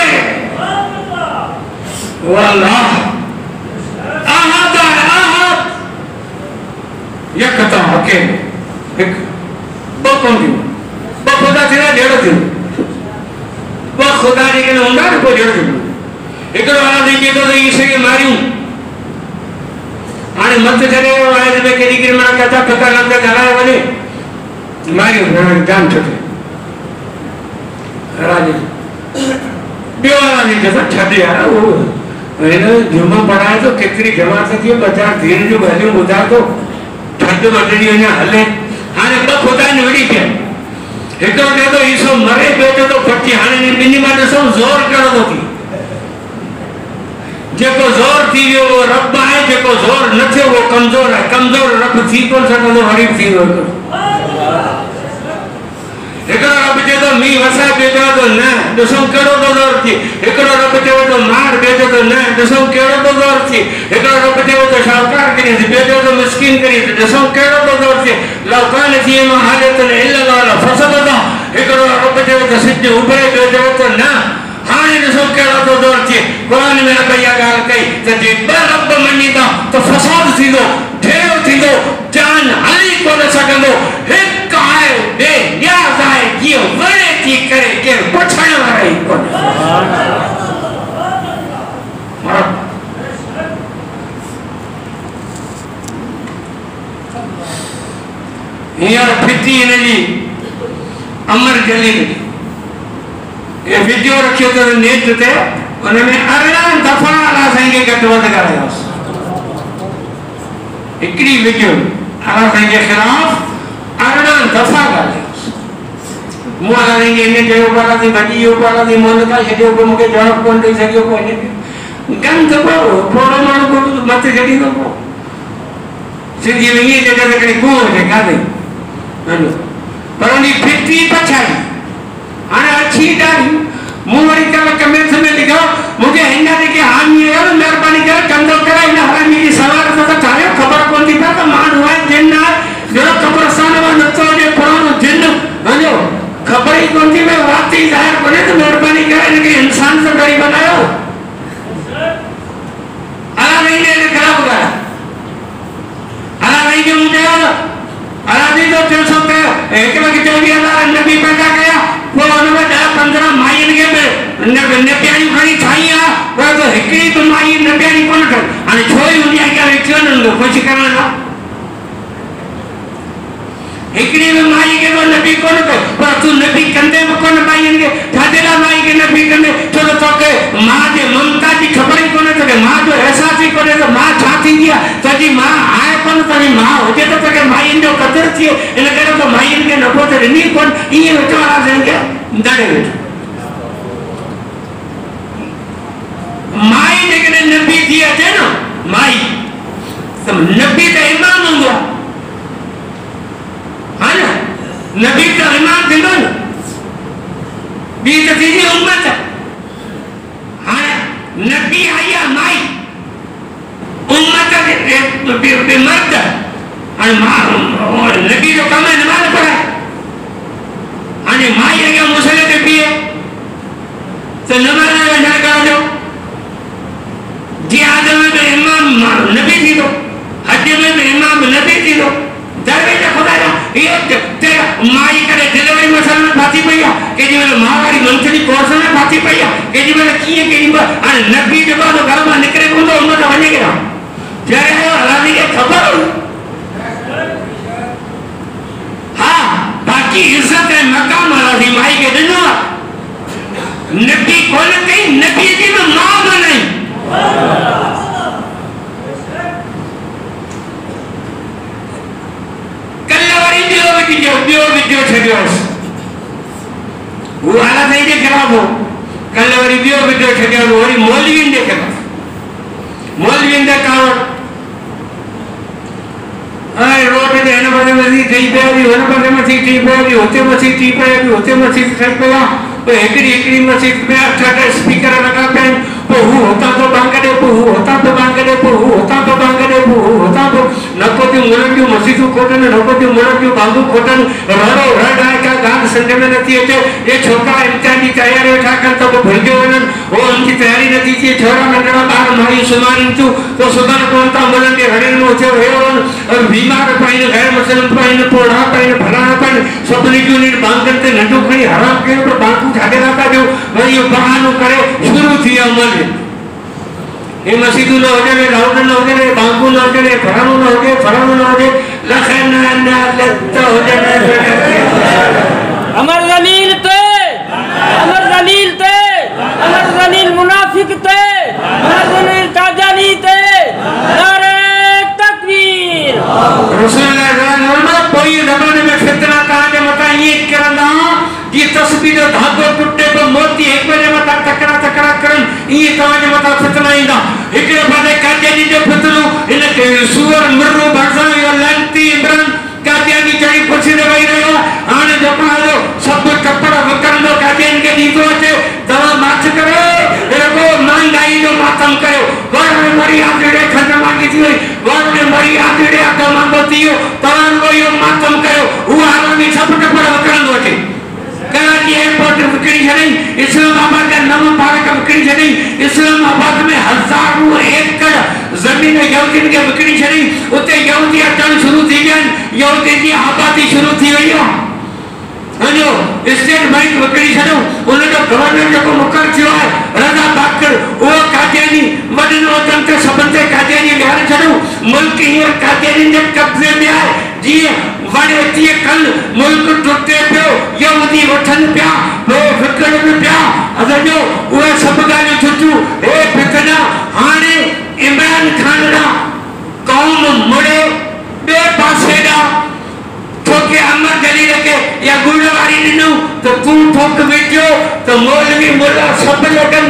वाला अहद अहद यकता हके एक बकोंदी बखुदा तेरा डेढ़ दिन बखुदा जी के होंदा को डेढ़ दिन एक वाला देखिए तो इसे के मारियो आने मत करे वाले में के दिगर में कथा पता लग गया वाले मारियो जान छटे राजे बेवाला नहीं जैसा छटे यार वो मैंने जुम्मा पढ़ाया तो कितनी जमात थी बचा धीरे जो वैल्यू बुझा तो छट बटनी ने हले आने बक होता है नड़ी पे एक तो इसो मरे बेटे तो फटी हाने ने मिनिमा ने सब जोर कर दो थी जेको जोर थी वो रब है जेको जोर न थे वो कमजोर है कमजोर रब थी कोन सको तो हरीफ थी वो एकड़ो रब जे तो मी वसा बेटो तो न दसो केड़ो तो जोर थी एकड़ो रब जे तो मार बेटो तो न दसो केड़ो तो जोर थी एकड़ो रब जे तो शाहकार करी बेटो तो मिस्किन करी दसो केड़ो तो जोर थी लौकान थी मा हालत इल्ला वाला फसदा एकड़ो रब जे तो सिद्ध उबरे बेटो तो न हाने दसो केड़ो तो जोर थी कुरान में भैया गाल कई त जे रब मनीदा तो फसाद थींदो ढेर थींदो जान हली कोन सकंदो एक आए बे न्याज आए जियो वणे थी करे के पुछण वाला ही कोन यार फिती इनजी अमर जलील ये वीडियो रखियो तो नेट ते उनमें 18 दफा आला साईं के घट वध करायोस एकड़ी वीडियो आला साईं के खिलाफ 18 दफा करायोस मुआला ने ने जो वाला थी भजी यो वाला थी मन का छडियो को मुके जवाब कोन दे सकियो कोने गंद को थोड़ो मन को मत जड़ी को सिंधी में ये जगह कड़ी को है कादे हलो पर उनी फिटी पछाई आने अच्छी डाली मुवरी का कमेंट्स में लिखो मुझे हिंदा दे के हामी है मेहरबानी कर कंदो करा इन हरामी की सवाल तो चाहे खबर कौन दी पर मान हुआ जिन्ना जो कब्रस्तान में नतो जे पुरानो जिन्न हलो खबर ही कौन दी मैं वाती जाहिर करे तो मेहरबानी कर इनके इंसान से बड़ी बनाओ अला नहीं ने खराब करा अला नहीं के मुझे अला नहीं तो 300 पे एक लग 24,000 नबी पैदा किया वो उनमें 10-15 माइन के नबियानी खड़ी छाई आ वो तो हिकड़ी तो माई नबियानी कोन कर अने छोई दुनिया के क्यों न कुछ करना ना हिकड़ी में माई के तो नबी कोन को पर तू नबी कंदे में कोन माई के थादेला माई के नबी कंदे चलो तो के मां जे ममता की खबर ही कोन तो मां जो एहसास ही कोन तो मां छा थी गया तजी मां आए कोन तनी मां होजे तो के माई जो कदर थी इन करे तो माई के न को तो नी कोन ये विचारा देंगे डरे माई जेकॾहिं नबी थी अचे न माई त नबी त इमाम हूंदो हा न नबी त इमाम थींदो न नबी जो कम है नमाज पढ़ाए अने माई अगे मुसले ते पिए तो नमाज वंडा करो जो जी आदम में इमाम नबी थी तो हज में इमाम नबी थी तो दरवेश खुदा जा ये ते माई करे डिलीवरी मसल में फाती पईया के जी वाले मावारी मंथली कोर्स में फाती पईया के जी वाले किए के जी अने नबी जो तो घर में निकले को तो उन तो वने गया जय अल्लाह के खबर हाँ बाकी इज्जत है मकाम वाली माई के दिनो नबी कौन कहीं नबी जी में नाम नहीं कल्लवारी बियो छड़ियोस वो आला नहीं दे खराब हो कल्लवारी बियो छड़ियोस वरी मौलवी दे खराब मौलवी दे कावड़ अरे रोड पे एने बने मसी टी पे भी होने बने मसी टी पे भी होते मसी टी पे भी होते मसी टी पे या तो एकड़ी मसी पे अच्छा स्पीकर लगा पे वो होता तो बांगड़े वो होता तो बांगड़े वो होता तो बांगड़े वो होता तो नकोती मुरंजू मसीदू कोटन नकोती मुरंजू बांगू कोटन रड़ो रड़ आए का गांव संडे में नती है ये छोकरा इम्तिहान की तैयारी उठा कर तो वो भूल गए उन्हें वो उनकी तैयारी नती थी छोरा मंडला बाहर मारी सुमार इंचू तो सुबह कौन था मुरंजे हरे में उठे हुए और बीमार पाइन गैर मुस्लिम पाइन पोड़ा पाइन भला पाइन सबने क्यों नहीं बांग करते नटू खड़ी हराम के ऊपर बांगू ठाके रखा जो वही बहानो करे शुरू थी अमल ये मसीदू न हो जाए राउंड न हो जाए बांगू न हो जाए फरानो न हो जाए लखन न लगता हो जाए अमर जलील ते अमर जलील मुनाफिक ते अमर जलील काजानी ते नारे तकबीर रसूलुल्लाह सल्लल्लाहु कोई जमाने में फितना कहां जे मता ये करना ये तस्बीह धागो टुटे तो मोती एक बारे मता टकरा करन ये कहां जे मता फितना इंदा एकरे बादे काजानी जो फितनो इन के सुअर मर्रो बरसा यो लंती इमरान काजानी चढ़ी पुछी दे भाई रहा आने जो पालो सब कपड़ा वकरंदो काजानी के दीदो अचे दवा माच करे देखो महंगाई जो मातम कयो घर में मरी आदड़े खंड मांगी थी घर में मरी आदड़े आका मांगो थियो तवान को यो मातम कयो हुआ आरामी सब कपड़ा वकरंदो अचे कराची एयरपोर्ट विकड़ी छड़ी इस्लामाबाद का नव पार्क विकड़ी छड़ी इस्लामाबाद में हजारों एकड़ जमीन यहूदिन के विकड़ी छड़ी उते यहूदी अचण शुरू थी गया यहूदी की आबादी शुरू थी वई हलो स्टेट बैंक विकड़ी छड़ो उन जो गवर्नर जो मुकर थियो है रजा बाकर वो कादियानी वडन वतन ते सबंते कादियानी बिहार छड़ो मुल्क हियर कादियानी जे कब्जे में है जी वडे थी कल मुल्क टुटे पियो यहूदी वठन पिया वो फिकर में पिया अजो वो सब गाल छुटू ए फितना हाने इमरान खान दा कौम मुड़े बे पासे दा ठोके अमर जलील के या गुलवारी दिनो तो तू ठोक बेचो तो मौलवी मुल्ला सब लोगन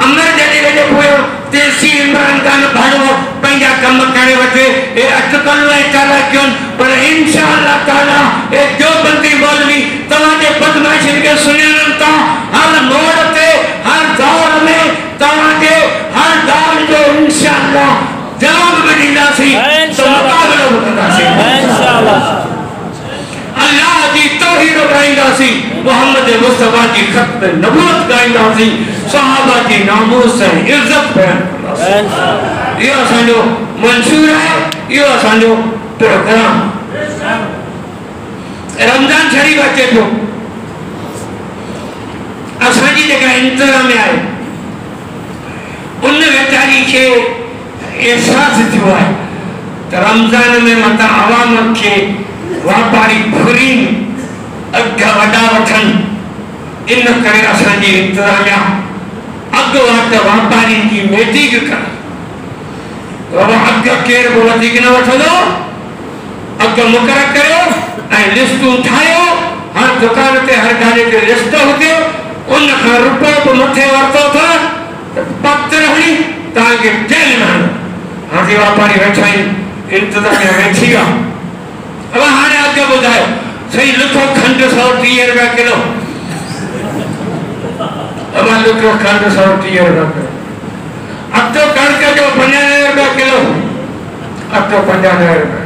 अमर जलील के पोयो देसी इमरान खान भाड़ो पंजा कम करे वठे ए अटकल में चाला क्यों पर इंशाअल्लाह ताला ए जो बंदी मौलवी तवाजे बदमाशी के सुनन ता हर मोड़ पे हर दौर में तवाजे हर दौर जो इंशाअल्लाह जवाब मिलना सी तो मुकाबला होता सी इंशाअल्लाह अल्लाह की तौहीद गाइंदा सी मोहम्मद मुस्तफा की खत नबूवत गाइंदा सी सहाबा की नामूस से इज्जत बयान ये असांजो मंशूर है ये असांजो प्रोग्राम रमजान शरीफ अचे तो असांजी जेका इंतजाम में आए उन वेचारी के एहसास थियो है रमजान में मता आवाम के व्यापारी भूरी अग्गा वडा वठन इन करे असांजी इंतजामिया अग वाट व्यापारी की मीटिंग कर बाबा अग केर को वधीक न वठो अग मुकरर कयो ऐ लिस्ट उठायो हर दुकान ते हर गाने ते लिस्ट होते उन का रुपए को मथे वरतो था पत्र हणी ताके जेल में हाथी व्यापारी बैठाई इंतजामिया बैठिया अब हाने आगे बुधायो सही लुको खंड 130 रुपया किलो अब लुको खंड 130 रुपया किलो अब तो कणक जो 95 रुपया किलो अब तो 95 रुपया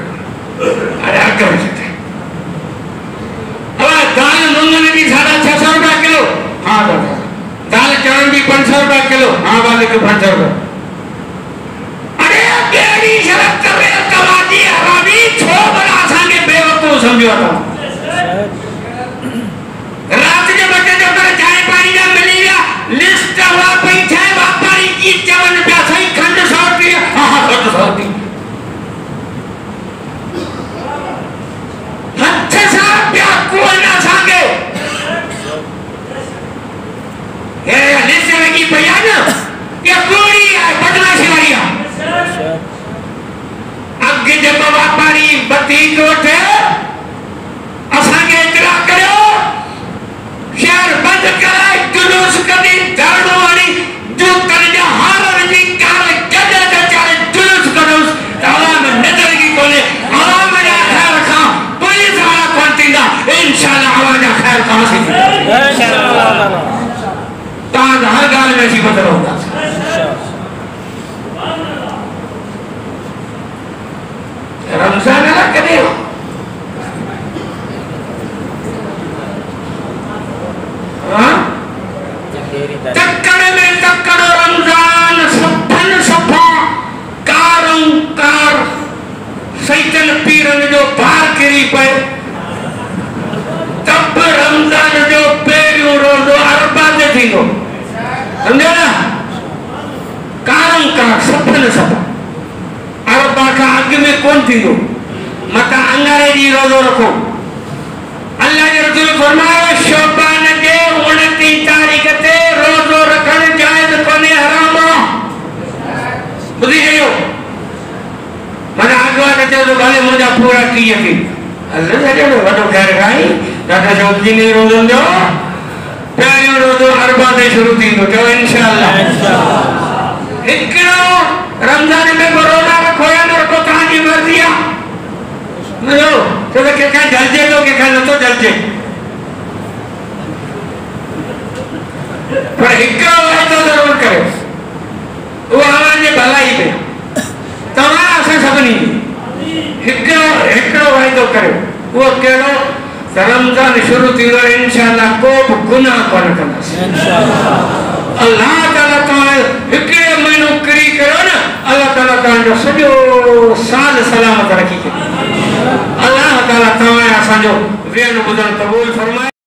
माइक बंदर को अरे केड़ी शरत करे तवादी हरामी छो बड़ा संगे बेवकूफ समझो था रात के बजे जब चाय पानी ना मिली गया लिस्ट हुआ पैसा व्यापारी की 54 पैसा ही खंड 100 रुपया हां खंड 100 रुपया अच्छे साहब क्या कोई ना सांगे ये लिस्ट में की भैया ना ये पूरी बदमाशी वाली है आगे जब व्यापारी बत्ती कोठे असांगे इतला करो शहर बंद कराए जुलूस कदी धरणो वाली जो करजा हार जी कार जजा चाहे जुलूस करो आवाम नजर की कोने आवाम जा खैर खा पुलिस वाला कौन तींदा इंशाल्लाह आवाम जा खैर कहां से इंशाल्लाह ताज हर गाल में सी बदल होगा रमजान ना कदे तक्कड़ में तक्कड़ रमजान सफन सफा कार सैतन पीरन जो बार किरी पे तब रमजान जो पेरियो रोज़ो अरबा दे थींदो समझो ना कार सफन सफा अरबा का अग में कौन थींदो मता अंगारे जी रोज़ो रखो अल्लाह के रसूल फरमाया शोबान के 29 तारीख ते रोज़ो रखण जायज कोने हराम बुधी गयो मने आगवा ते जो भले मुजा पूरा किए थी अल्लाह ने जो वडो खैर खाई दादा शोबजी ने रोज़ो जो पहिरियों रोज़ो अरबा ते शुरू थींदो जो इंशाअल्लाह हिकड़ो रमजान में कोरोना रखो या न रखो तव्हांजी मर्ज़ी आहे नो तो के का जलजे तो के का न तो जलजे पर हिकड़ो वायदो जरूर करे वो आवाज भलाई में तवा असा सबनी हिकड़ो वायदो करे वो केड़ो रमजान शुरू थींदो इंशाअल्लाह को गुनाह कोन कंदा इंशाअल्लाह अल्लाह ताला तो हिकड़े महीनो करी करो ना अल्लाह ताला तव्हांजो सॼो साल सलामत रखी अल्लाह ताला तव्हां असांजो वेहण ॿुधण क़बूल फरमाए।